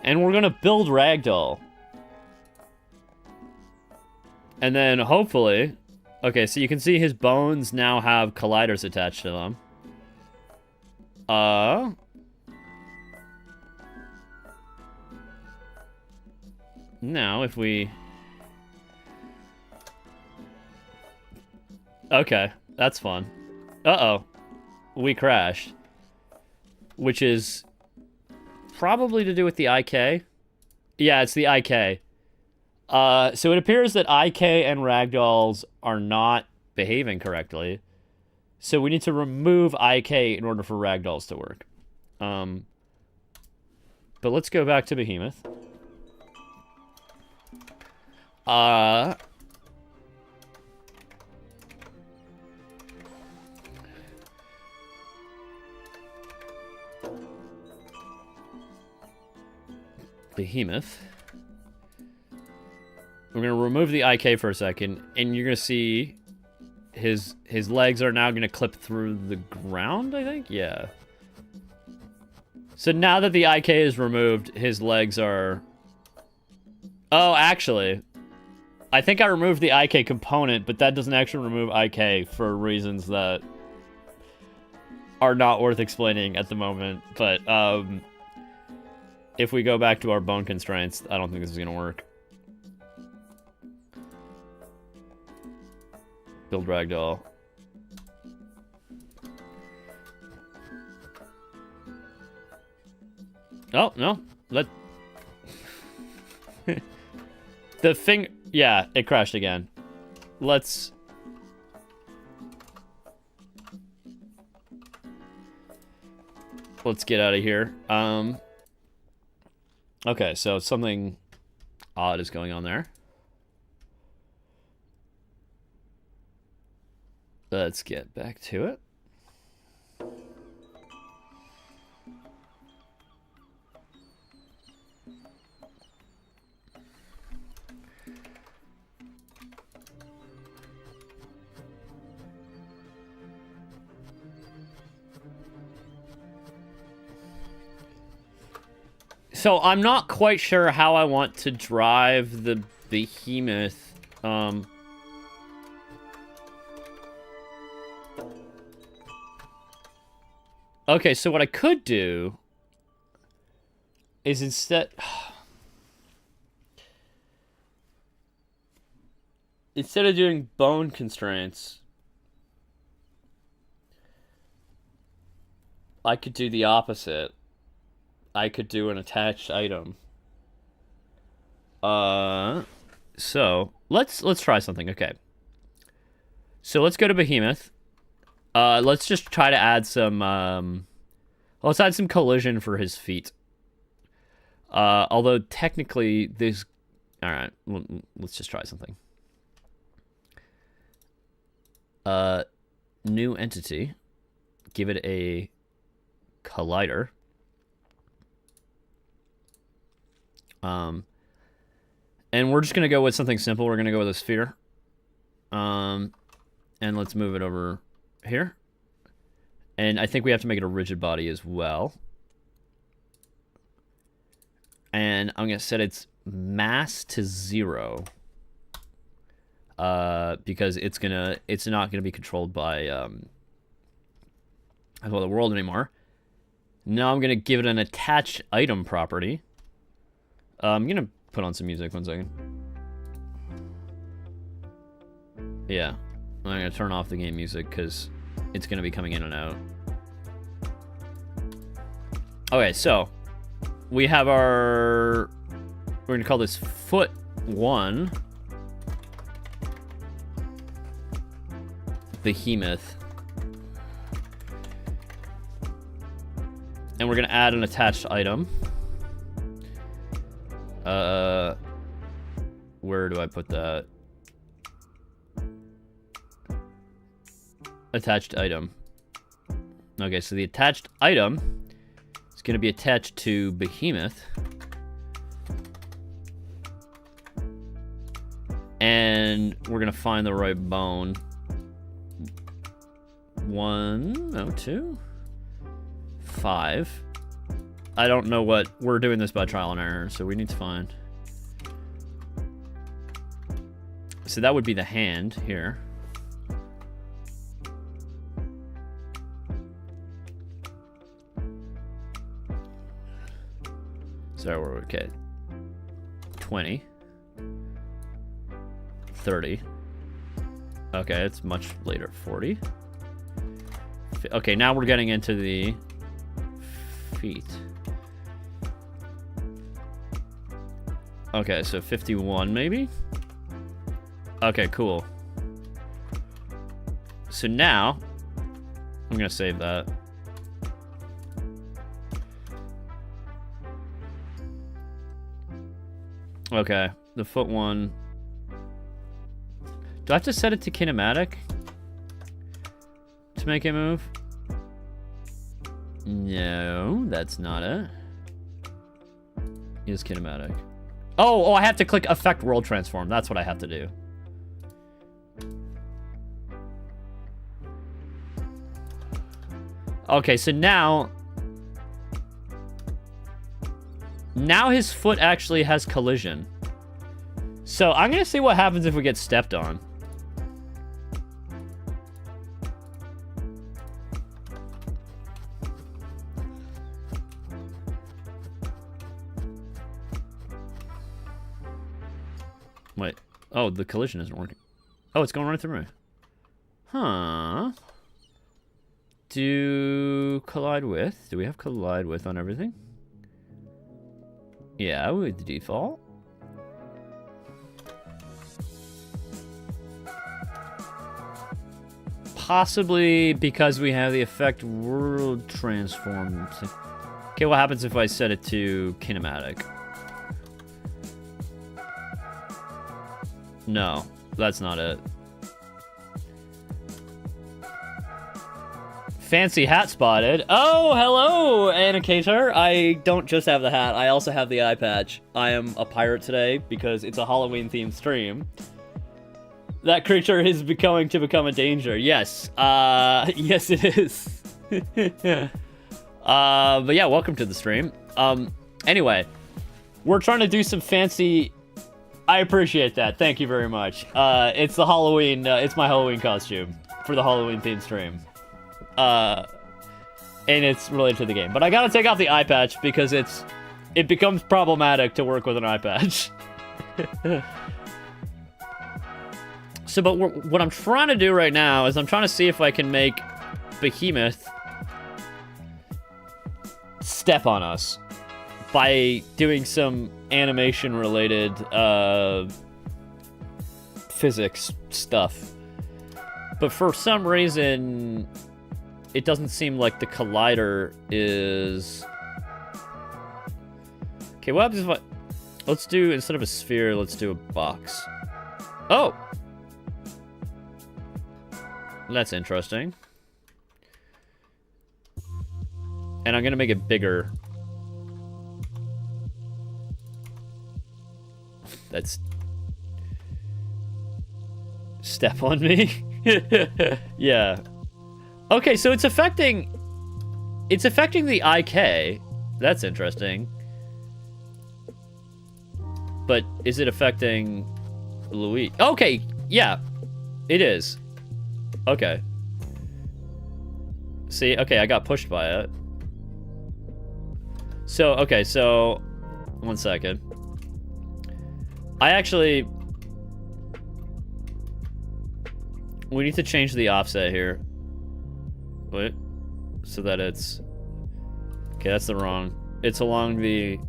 Speaker 1: And we're gonna build Ragdoll. And then, hopefully... Okay, so you can see his bones now have colliders attached to them. Now, if we... Okay, that's fun. Uh-oh. We crashed. Which is probably to do with the IK. Yeah, it's the IK. So it appears that IK and Ragdolls are not behaving correctly. So we need to remove IK in order for Ragdolls to work. But let's go back to Behemoth. Behemoth. We're gonna remove the IK for a second, and you're gonna see his legs are now gonna clip through the ground, I think? Yeah. So now that the IK is removed, his legs are... Oh, actually... I think I removed the IK component, but that doesn't actually remove IK for reasons that are not worth explaining at the moment. But if we go back to our bone constraints, I don't think this is going to work. Build Ragdoll. Oh, no. The thing... Yeah, it crashed again. Let's get out of here. Okay, so something odd is going on there. Let's get back to it. So I'm not quite sure how I want to drive the Behemoth. Okay, so what I could do is instead of doing bone constraints, I could do the opposite. I could do an attached item. So let's try something. Okay. So let's go to Behemoth. Let's just try to add some let's add some collision for his feet. Although technically this, all right, let's just try something. New entity, give it a collider. And we're just gonna go with something simple. We're gonna go with a sphere. And let's move it over here. And I think we have to make it a rigid body as well. And I'm gonna set its mass to 0. Because it's not gonna be controlled by the world anymore. Now I'm gonna give it an attached item property. I'm gonna put on some music, 1 second. Yeah, I'm gonna turn off the game music because it's gonna be coming in and out. Okay, so we have our, we're gonna call this foot 1 Behemoth. And we're gonna add an attached item. Where do I put that? Attached item. Okay, so the attached item is going to be attached to Behemoth. And we're going to find the right bone. 1, no, 2, 5. I don't know what, we're doing this by trial and error, so we need to find. So that would be the hand here. So we're okay. 20. 30. Okay, it's much later. 40. Okay, now we're getting into the feet. Okay, so 51 maybe? Okay, cool. So now, I'm gonna save that. Okay, the foot 1. Do I have to set it to kinematic to make it move? No, that's not it. It is kinematic. Oh, I have to click Affect World Transform. That's what I have to do. Okay, so now his foot actually has collision. So I'm gonna see what happens if we get stepped on. Wait. Oh, the collision isn't working. Oh, it's going right through me. Huh. Do collide with? Do we have collide with on everything? Yeah, with the default. Possibly because we have the Affect World Transform. Okay, what happens if I set it to kinematic? No, that's not it. Fancy hat spotted. Oh, hello, Annicator. I don't just have the hat. I also have the eye patch. I am a pirate today because it's a Halloween-themed stream. That creature is become a danger. Yes. Yes, it is. But yeah, welcome to the stream. Anyway, we're trying to do some fancy... I appreciate that. Thank you very much. It's the Halloween, it's my Halloween costume for the Halloween-themed stream. And it's related to the game. But I gotta take off the eye patch because it's it becomes problematic to work with an iPad. So, but what I'm trying to do right now is I'm trying to see if I can make Behemoth step on us by doing some animation-related physics stuff. But for some reason, it doesn't seem like the collider is... Okay, what happens if I... Let's do, instead of a sphere, let's do a box. Oh! That's interesting. And I'm gonna make it bigger. That's... Step on me? Yeah. Okay, so it's affecting the IK. That's interesting. But is it affecting Louis? Okay, yeah. It is. Okay. See, okay, I got pushed by it. So, okay, so... One second. I actually... We need to change the offset here. Wait. So that it's... Okay, that's the wrong... It's along the...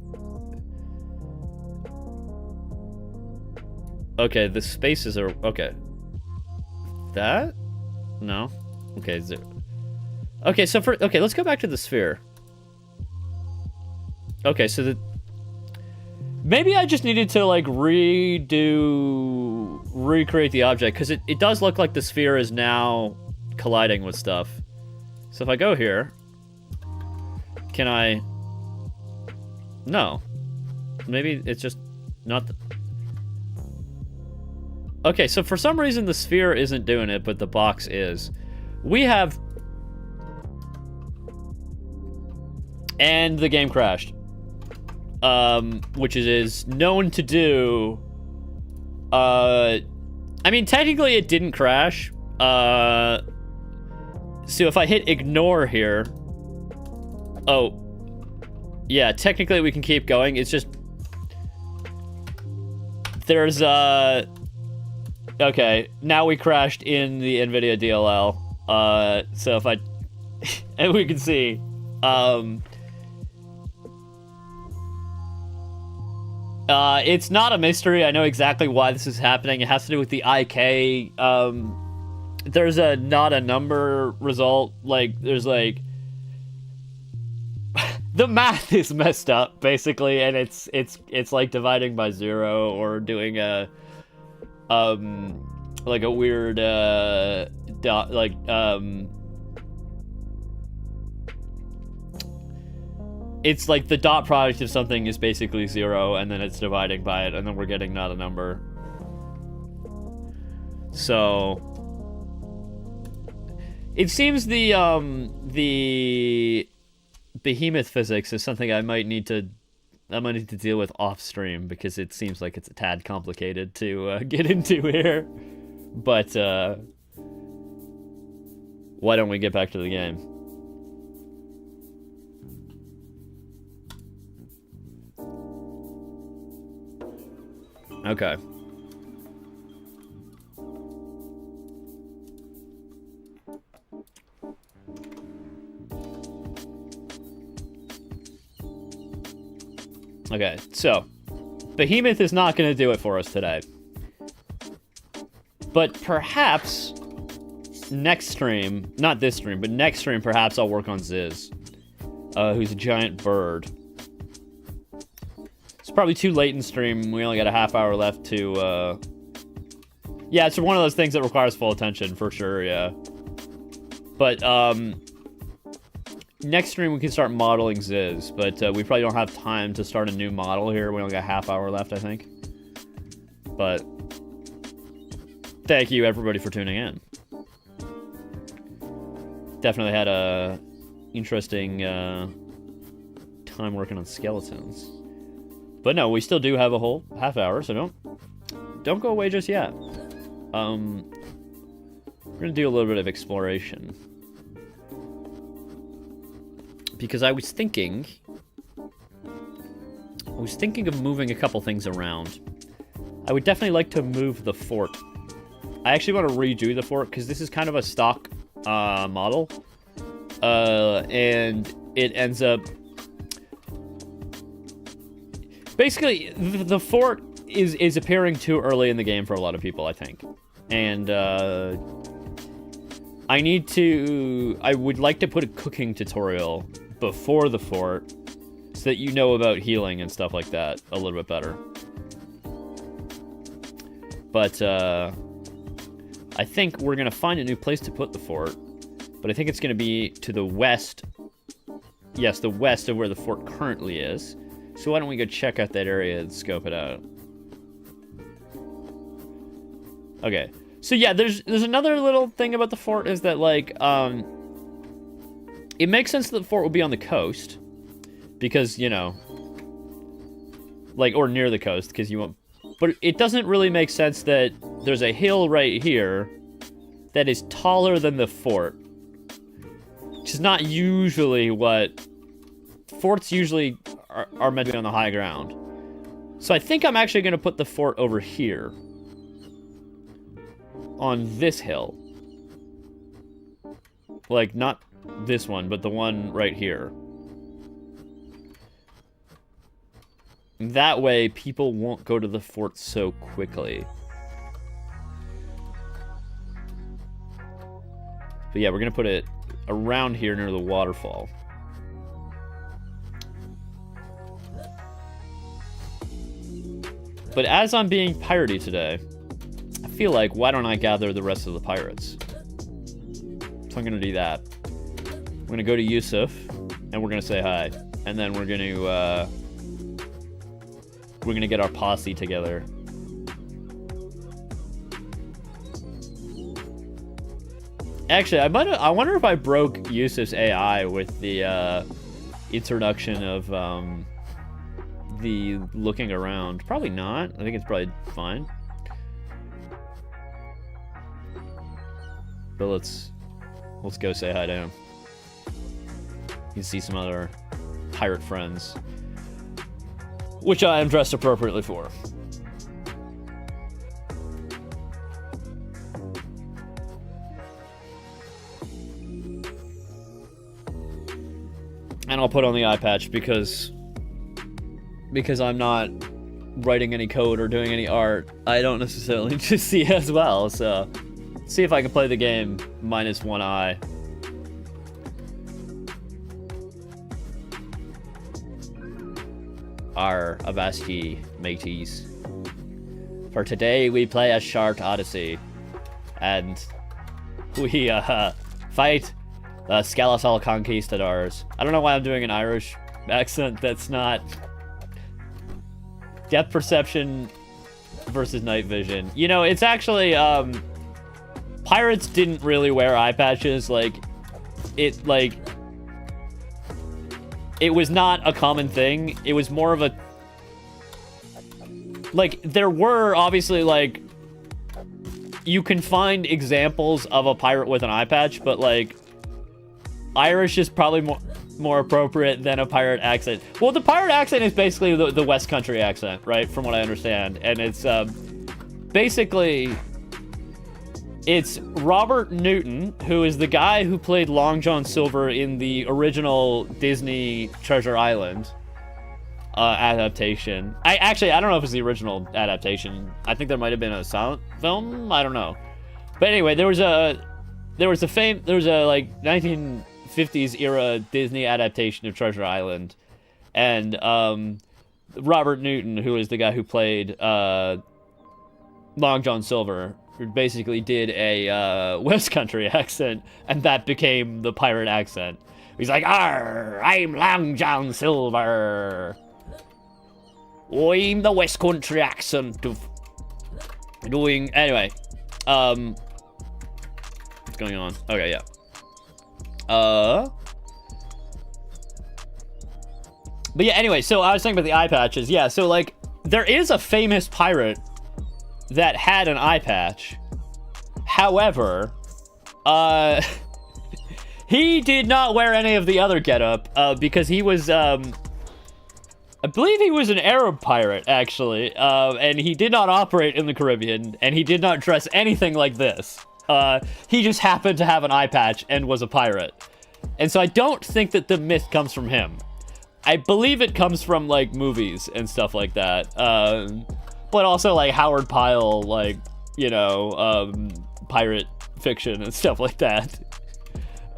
Speaker 1: Okay, the spaces are... Okay. That? No. Okay, okay, so for... Okay, let's go back to the sphere. Okay, so the... Maybe I just needed to, like, recreate the object, because it does look like the sphere is now colliding with stuff. So if I go here... Can I... No. Maybe it's just not... Okay, so for some reason the sphere isn't doing it, but the box is. We have... And the game crashed. Which it is known to do... I mean, technically it didn't crash. So if I hit ignore here... Oh. Yeah, technically we can keep going. It's just... There's, Okay, now we crashed in the NVIDIA DLL. So if I... And we can see. It's not a mystery. I know exactly why this is happening. It has to do with the IK. There's a not a number result. Like, there's like... The math is messed up, basically, and it's like dividing by 0 or doing a... like a weird, it's like the dot product of something is basically 0, and then it's dividing by it, and then we're getting not a number. So... It seems the Behemoth physics is something I might need to deal with off stream, because it seems like it's a tad complicated to get into here. But why don't we get back to the game? Okay. Okay, so Behemoth is not going to do it for us today. But perhaps next stream, not this stream, but next stream, perhaps I'll work on Ziz, who's a giant bird. It's probably too late in stream. We only got a half hour left to, Yeah, it's one of those things that requires full attention, for sure, yeah. But, next stream we can start modeling Ziz, but we probably don't have time to start a new model here. We only got a half hour left, I think. But thank you everybody for tuning in. Definitely had a interesting time working on skeletons. But no, we still do have a whole half hour, so don't go away just yet. We're gonna do a little bit of exploration. Because I was thinking was thinking of moving a couple things around. I would definitely like to move the fort. I actually want to redo the fort because this is kind of a stock model. And it ends up... Basically, the fort is appearing too early in the game for a lot of people, I think. And I would like to put a cooking tutorial before the fort so that you know about healing and stuff like that a little bit better. But I think we're going to find a new place to put the fort. But I think it's going to be to the west. Yes, the west of where the fort currently is. So why don't we go check out that area and scope it out. Okay. So yeah, there's another little thing about the fort is that, like, it makes sense that the fort will be on the coast. Because, you know, like, or near the coast, because you won't... But it doesn't really make sense that there's a hill right here that is taller than the fort. Which is not usually what... Forts usually are meant to be on the high ground. So I think I'm actually going to put the fort over here. On this hill. Like, not this one, but the one right here. That way, people won't go to the fort so quickly. But yeah, we're going to put it around here near the waterfall. But as I'm being piratey today, I feel like, why don't I gather the rest of the pirates? So I'm going to do that. We're going to go to Yusuf, and we're going to say hi. And then we're going to get our posse together. Actually, I wonder if I broke Yusuf's AI with the introduction of the looking around. Probably not. I think it's probably fine. But let's go say hi to him. You can see some other pirate friends, which I am dressed appropriately for. And I'll put on the eye patch because I'm not writing any code or doing any art. I don't necessarily need to see as well, so see if I can play the game minus one eye. Our Avasti mateys. For today we play a short Odyssey. And we fight the skeletal conquistadors. I don't know why I'm doing an Irish accent that's not depth perception versus night vision. You know, it's actually pirates didn't really wear eye patches. It was not a common thing. It was more of a... Like, there were, obviously, like... You can find examples of a pirate with an eye patch, but, like... Irish is probably more appropriate than a pirate accent. Well, the pirate accent is basically the West Country accent, right? From what I understand. And it's, basically... It's Robert Newton, who is the guy who played Long John Silver in the original Disney Treasure Island adaptation. I don't know if it's the original adaptation. I think there might have been a silent film. I don't know. But anyway, there was a like 1950s era Disney adaptation of Treasure Island, and Robert Newton, who is the guy who played Long John Silver, basically did a West Country accent, and that became the pirate accent. He's like, "Arr, I'm Long John Silver. I'm the West Country accent of doing..." Anyway, what's going on? Okay, yeah. But yeah, anyway, so I was talking about the eye patches. Yeah, so, like, there is a famous pirate that had an eye patch. However, he did not wear any of the other getup, because he was, I believe he was an Arab pirate, actually, and he did not operate in the Caribbean, and he did not dress anything like this. He just happened to have an eye patch and was a pirate. And so I don't think that the myth comes from him. I believe it comes from, like, movies and stuff like that. But also, like, Howard Pyle, like, you know, pirate fiction and stuff like that.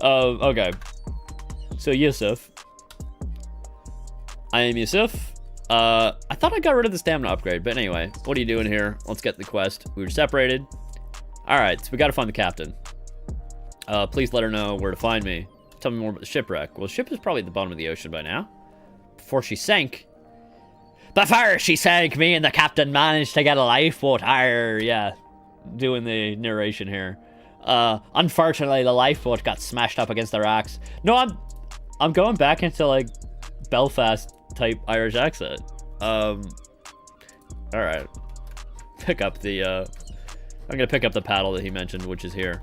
Speaker 1: Okay. So, Yusuf. I am Yusuf. I thought I got rid of the stamina upgrade, but anyway, what are you doing here? Let's get the quest. We were separated. Alright, so we gotta find the captain. Please let her know where to find me. Tell me more about the shipwreck. Well, the ship is probably at the bottom of the ocean by now. Before she sank. Before she sank, me and the captain managed to get a lifeboat. Arr, yeah. Doing the narration here. Unfortunately, the lifeboat got smashed up against the rocks. No, I'm going back into, like, Belfast type Irish accent. Alright. Pick up the, I'm gonna pick up the paddle that he mentioned, which is here.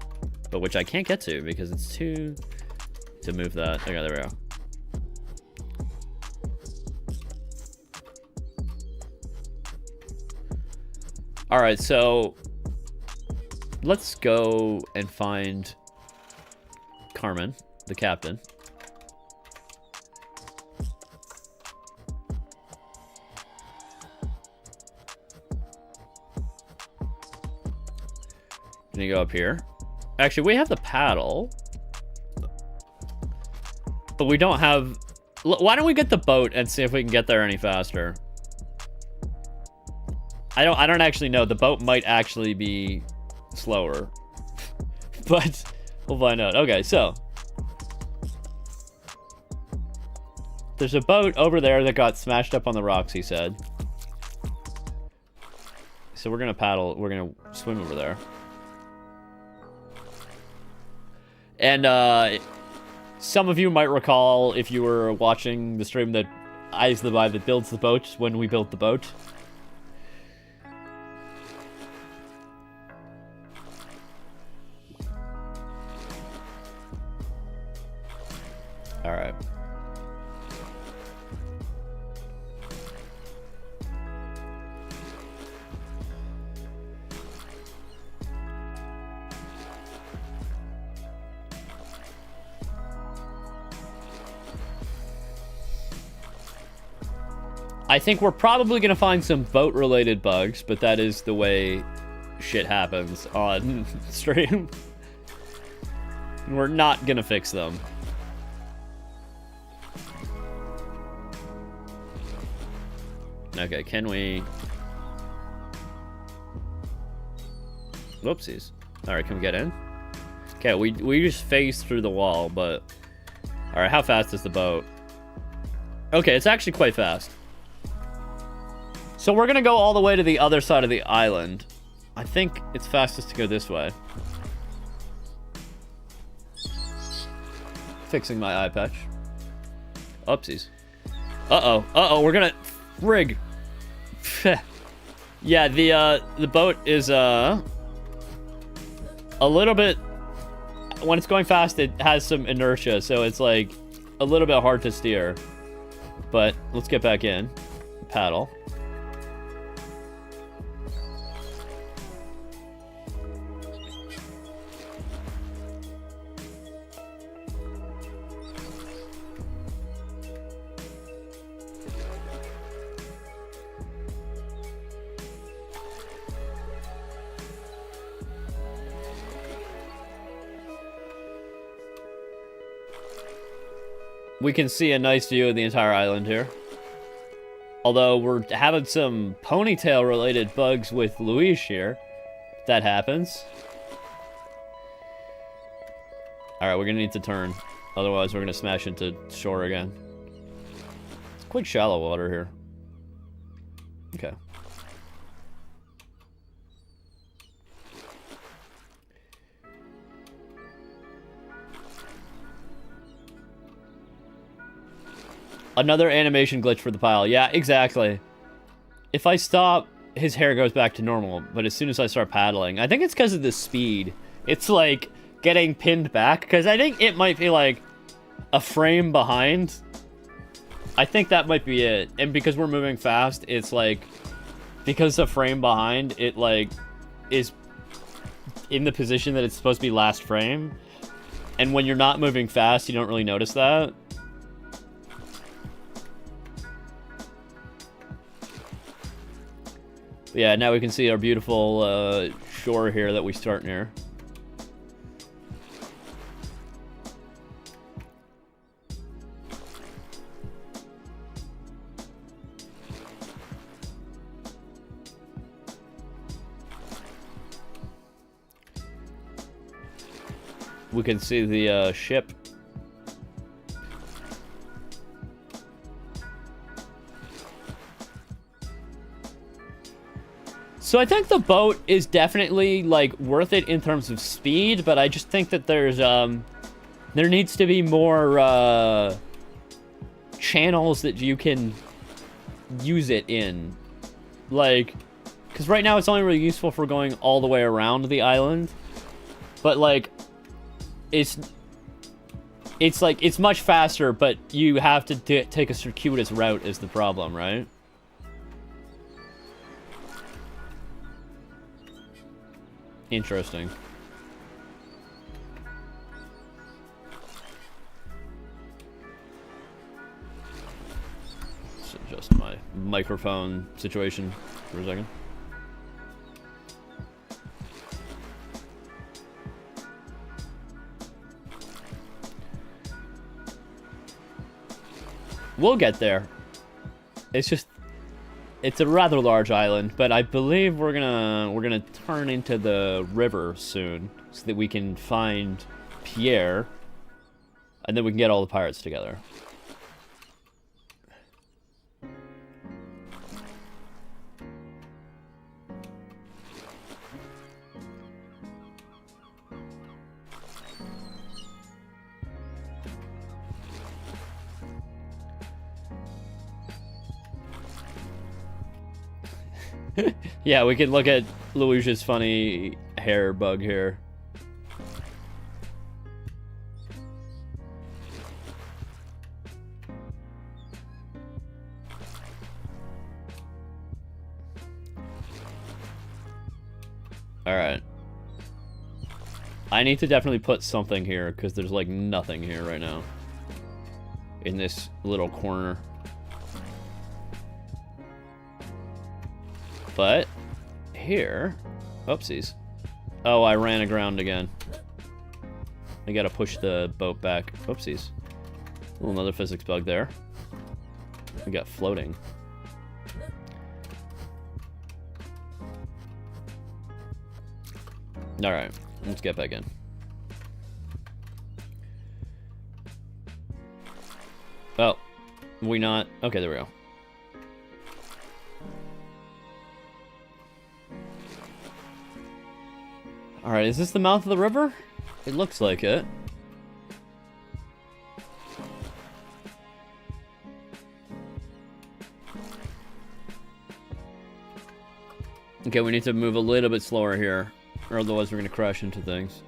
Speaker 1: But which I can't get to because it's too... to move that. Okay, there we go. Alright, so... let's go and find Carmen, the captain. Gonna go up here. Actually, we have the paddle. But we don't have... why don't we get the boat and see if we can get there any faster? I don't actually know. The boat might actually be slower. But we'll find out. Okay, so... there's a boat over there that got smashed up on the rocks, he said. So we're gonna paddle. We're gonna swim over there. And, some of you might recall, if you were watching the stream, that I's the guy that builds the boat when we built the boat. Alright. I think we're probably going to find some boat-related bugs, but that is the way shit happens on stream. We're not going to fix them. Okay, can we... whoopsies. Alright, can we get in? Okay, we just phased through the wall, but... alright, how fast is the boat? Okay, it's actually quite fast. So we're gonna go all the way to the other side of the island. I think it's fastest to go this way. Fixing my eye patch. Oopsies. Uh-oh, we're gonna... rig. Yeah, the boat is, a little bit... when it's going fast, it has some inertia, so it's, like, a little bit hard to steer. But let's get back in. Paddle. We can see a nice view of the entire island here. Although we're having some ponytail-related bugs with Luis here. That happens. Alright, we're gonna need to turn. Otherwise, we're gonna smash into shore again. It's quite shallow water here. Okay. Another animation glitch for the pile. Yeah, exactly. If I stop, his hair goes back to normal. But as soon as I start paddling, I think it's because of the speed. It's like getting pinned back. Because I think it might be like a frame behind. I think that might be it. And because we're moving fast, it's like, because the frame behind, it like is in the position that it's supposed to be last frame. And when you're not moving fast, you don't really notice that. But yeah, now we can see our beautiful shore here that we start near. We can see the ship. So I think the boat is definitely, like, worth it in terms of speed, but I just think that there's, there needs to be more, channels that you can use it in. Like, because right now it's only really useful for going all the way around the island. But, like, it's like, it's much faster, but you have to take a circuitous route is the problem, right? Interesting. Let's adjust my microphone situation for a second. We'll get there. It's just, it's a rather large island, but I believe we're gonna turn into the river soon so that we can find Pierre, and then we can get all the pirates together. Yeah, we can look at Luigi's funny hair bug here. Alright. I need to definitely put something here, because there's like nothing here right now. In this little corner. But here, oopsies. Oh, I ran aground again. I gotta push the boat back. Oopsies. Another physics bug there. We got floating. Alright, let's get back in. Oh, we not? Okay, there we go. Alright, is this the mouth of the river? It looks like it. Okay, we need to move a little bit slower here, or otherwise we're gonna crash into things.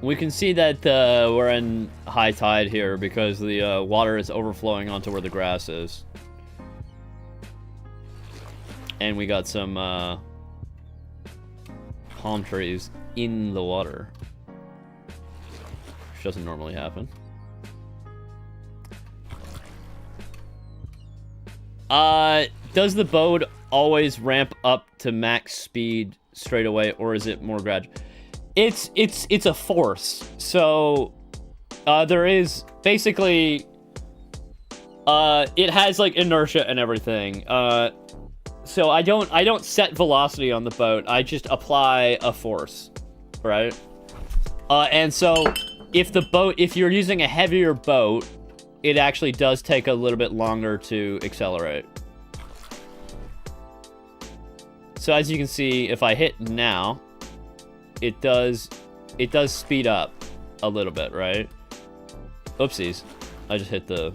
Speaker 1: We can see that we're in high tide here because the water is overflowing onto where the grass is. And we got some palm trees in the water. Which doesn't normally happen. Does the boat always ramp up to max speed straight away, or is it more gradual? It's a force. So there is basically it has like inertia and everything. So I don't set velocity on the boat. I just apply a force, right? And so if you're using a heavier boat, it actually does take a little bit longer to accelerate. So as you can see, if I hit now, it does speed up a little bit, right? Oopsies. I just hit the...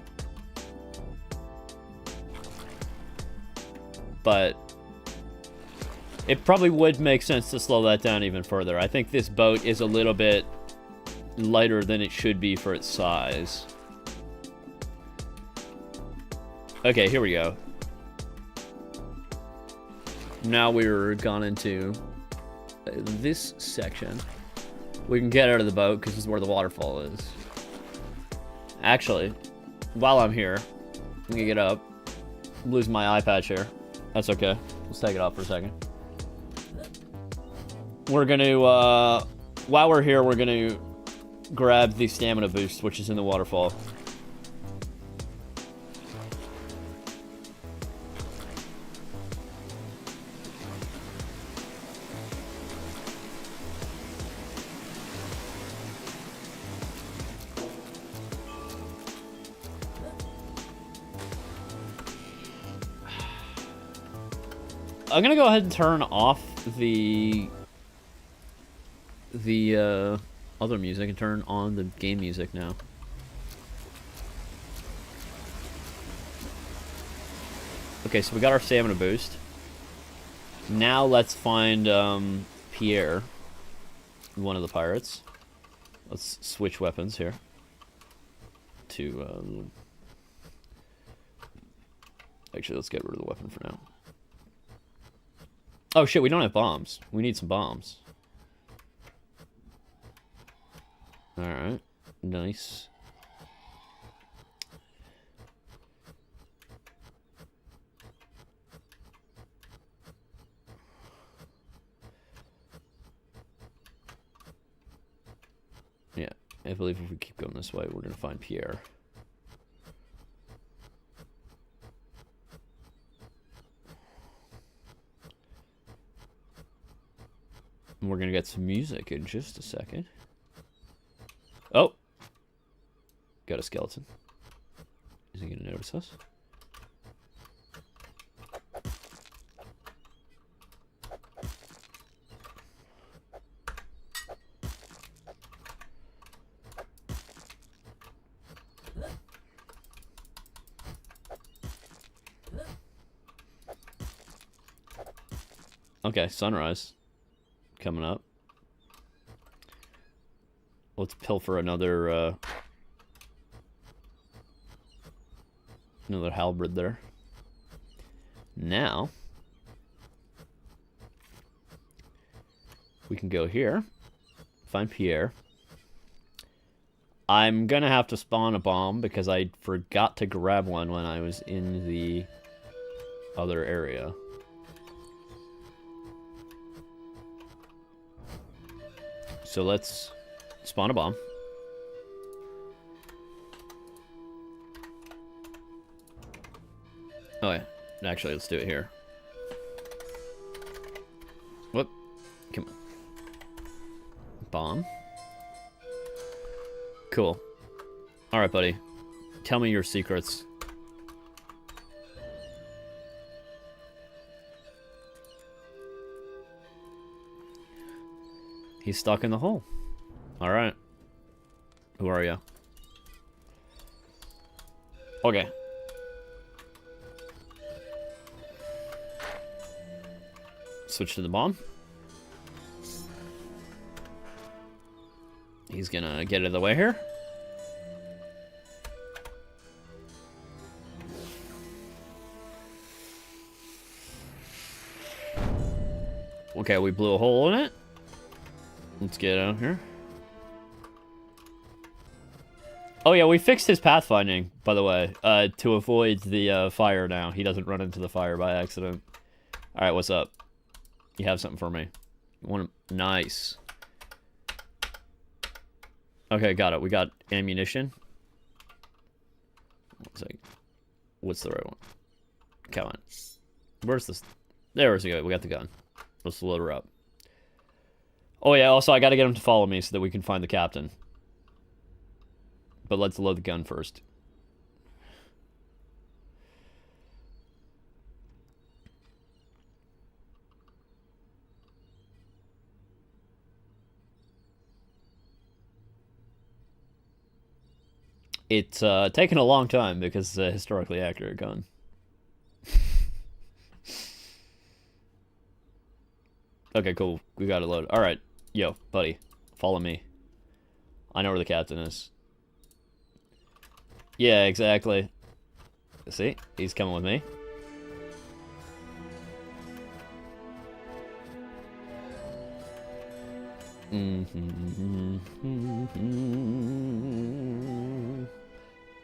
Speaker 1: but it probably would make sense to slow that down even further. I think this boat is a little bit lighter than it should be for its size. Okay, here we go. Now we're gone into this section. We can get out of the boat because this is where the waterfall is. Actually, while I'm here, I'm gonna get up. Lose my eye patch here. That's okay. Let's take it off for a second. We're gonna, while we're here, we're gonna grab the stamina boost, which is in the waterfall. I'm gonna go ahead and turn off the other music and turn on the game music now. Okay, so we got our stamina boost. Now let's find Pierre, one of the pirates. Let's switch weapons here to actually, let's get rid of the weapon for now. Oh shit, we don't have bombs. We need some bombs. Alright, nice. Yeah, I believe if we keep going this way, we're gonna find Pierre. And we're gonna get some music in just a second. Oh! Got a skeleton. Is he gonna notice us? Okay, sunrise coming up. Let's pilfer another another halberd there. Now we can go here, find Pierre. I'm gonna have to spawn a bomb because I forgot to grab one when I was in the other area. So let's spawn a bomb. Oh yeah, actually let's do it here. Whoop, come on. Bomb. Cool. Alright, buddy. Tell me your secrets. He's stuck in the hole. Alright. Who are you? Okay. Switch to the bomb. He's gonna get out of the way here. Okay, we blew a hole in it. Let's get out here. Oh yeah, we fixed his pathfinding, by the way, to avoid the fire now. He doesn't run into the fire by accident. Alright, what's up? You have something for me. You want to... Nice. Okay, got it. We got ammunition. One second. What's the right one? Come on. Where's this? There we go. We got the gun. Let's load her up. Oh yeah, also I gotta get him to follow me so that we can find the captain. But let's load the gun first. It's taken a long time because it's a historically accurate gun. Okay, cool. We got it loaded. All right. Yo, buddy. Follow me. I know where the captain is. Yeah, exactly. See? He's coming with me.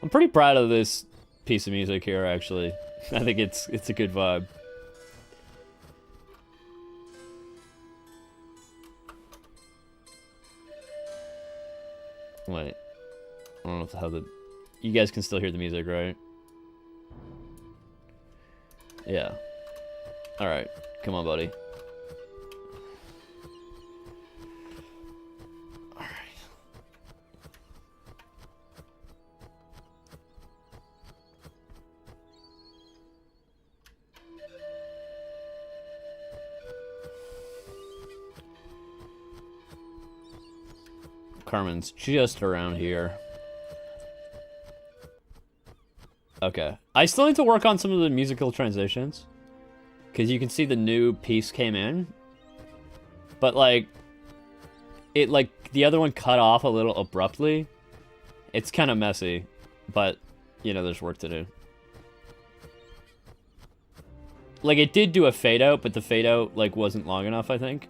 Speaker 1: I'm pretty proud of this piece of music here, actually. I think it's a good vibe. Wait. I don't know how the... You guys can still hear the music, right? Yeah. Alright. Come on, buddy. Alright. Carmen's just around here. Okay. I still need to work on some of the musical transitions. Because you can see the new piece came in. But, like... It, like, the other one cut off a little abruptly. It's kind of messy. But, you know, there's work to do. Like, it did do a fade out, but the fade out, like, wasn't long enough, I think.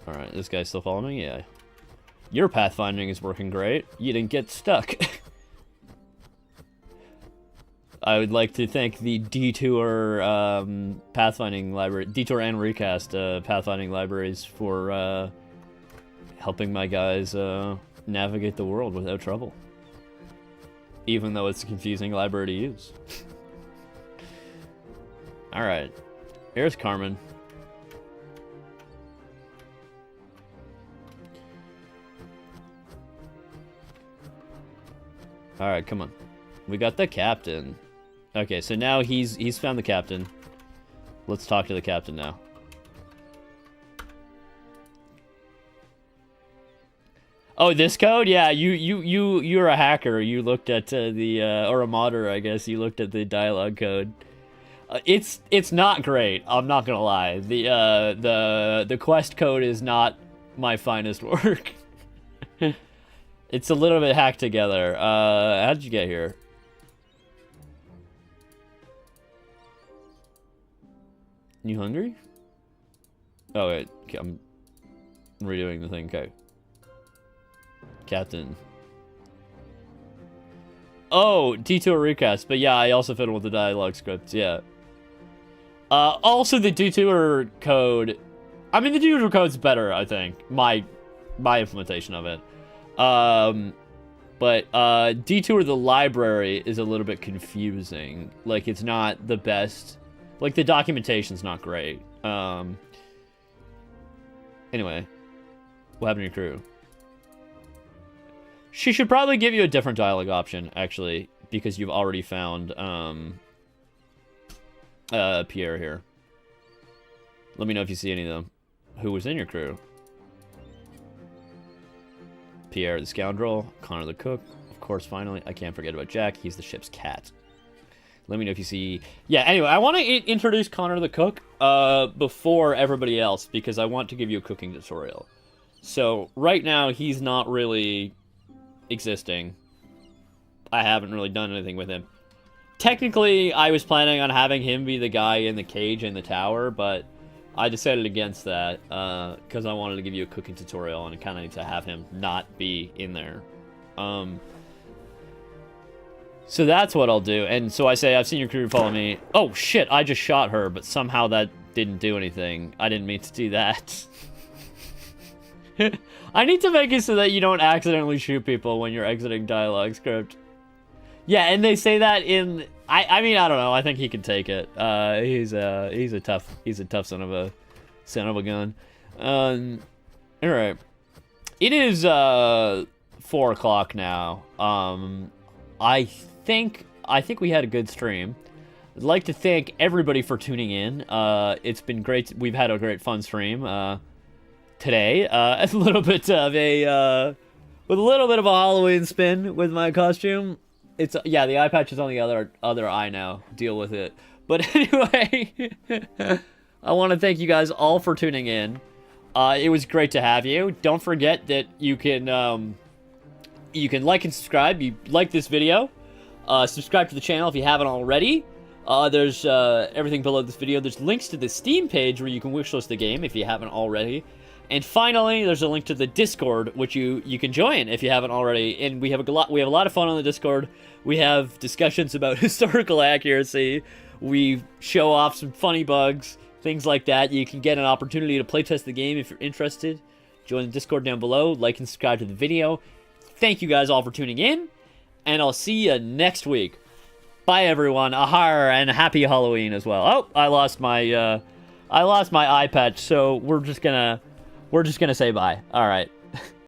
Speaker 1: Alright, this guy's still following me? Yeah. Your pathfinding is working great. You didn't get stuck. I would like to thank the Detour pathfinding library, Detour and Recast pathfinding libraries for helping my guys navigate the world without trouble. Even though it's a confusing library to use. Alright. Here's Carmen. Alright, come on. We got the captain. Okay, so now he's found the captain. Let's talk to the captain now. Oh, this code? Yeah, you're a hacker. You looked at or a modder, I guess. You looked at the dialogue code. It's not great. I'm not gonna lie. The quest code is not my finest work. It's a little bit hacked together. How did you get here? You hungry? Oh wait, I'm redoing the thing. Okay. Captain. Oh, Detour Recast. But yeah, I also fiddle with the dialogue scripts. Yeah. Also the Detour code. I mean, the Detour code's better, I think. My implementation of it. But Detour the library is a little bit confusing. Like, it's not the best. Like, the documentation's not great. Anyway. What happened to your crew? She should probably give you a different dialogue option, actually, because you've already found, Pierre here. Let me know if you see any of them. Who was in your crew? Pierre the scoundrel, Connor the cook, of course, finally. I can't forget about Jack. He's the ship's cat. Let me know if you see... Yeah, anyway, I want to introduce Connor the cook before everybody else, because I want to give you a cooking tutorial. So, right now, he's not really existing. I haven't really done anything with him. Technically, I was planning on having him be the guy in the cage in the tower, but I decided against that, because I wanted to give you a cooking tutorial, and I kind of need to have him not be in there. So that's what I'll do, and so I say, I've seen your crew follow me. Oh, shit, I just shot her, but somehow that didn't do anything. I didn't mean to do that. I need to make it so that you don't accidentally shoot people when you're exiting dialogue script. Yeah, and they say that in... I mean, I don't know. I think he can take it. He's a tough son of a gun. All right. It is 4 o'clock now. I think we had a good stream. I'd like to thank everybody for tuning in. It's been great. We've had a great fun stream today. A little bit of a with a little bit of a Halloween spin with my costume. It's yeah, the eye patch is on the other eye now. Deal with it. But anyway, I want to thank you guys all for tuning in. It was great to have you. Don't forget that you can like and subscribe. You like this video, subscribe to the channel if you haven't already. There's everything below this video. There's links to the Steam page where you can wishlist the game if you haven't already. And finally, there's a link to the Discord, which you can join if you haven't already. And we have a lot of fun on the Discord. We have discussions about historical accuracy. We show off some funny bugs, things like that. You can get an opportunity to playtest the game if you're interested. Join the Discord down below. Like and subscribe to the video. Thank you guys all for tuning in, and I'll see you next week. Bye, everyone. Ahar, and happy Halloween as well. Oh, I lost my eye patch, so we're just gonna say bye. All right.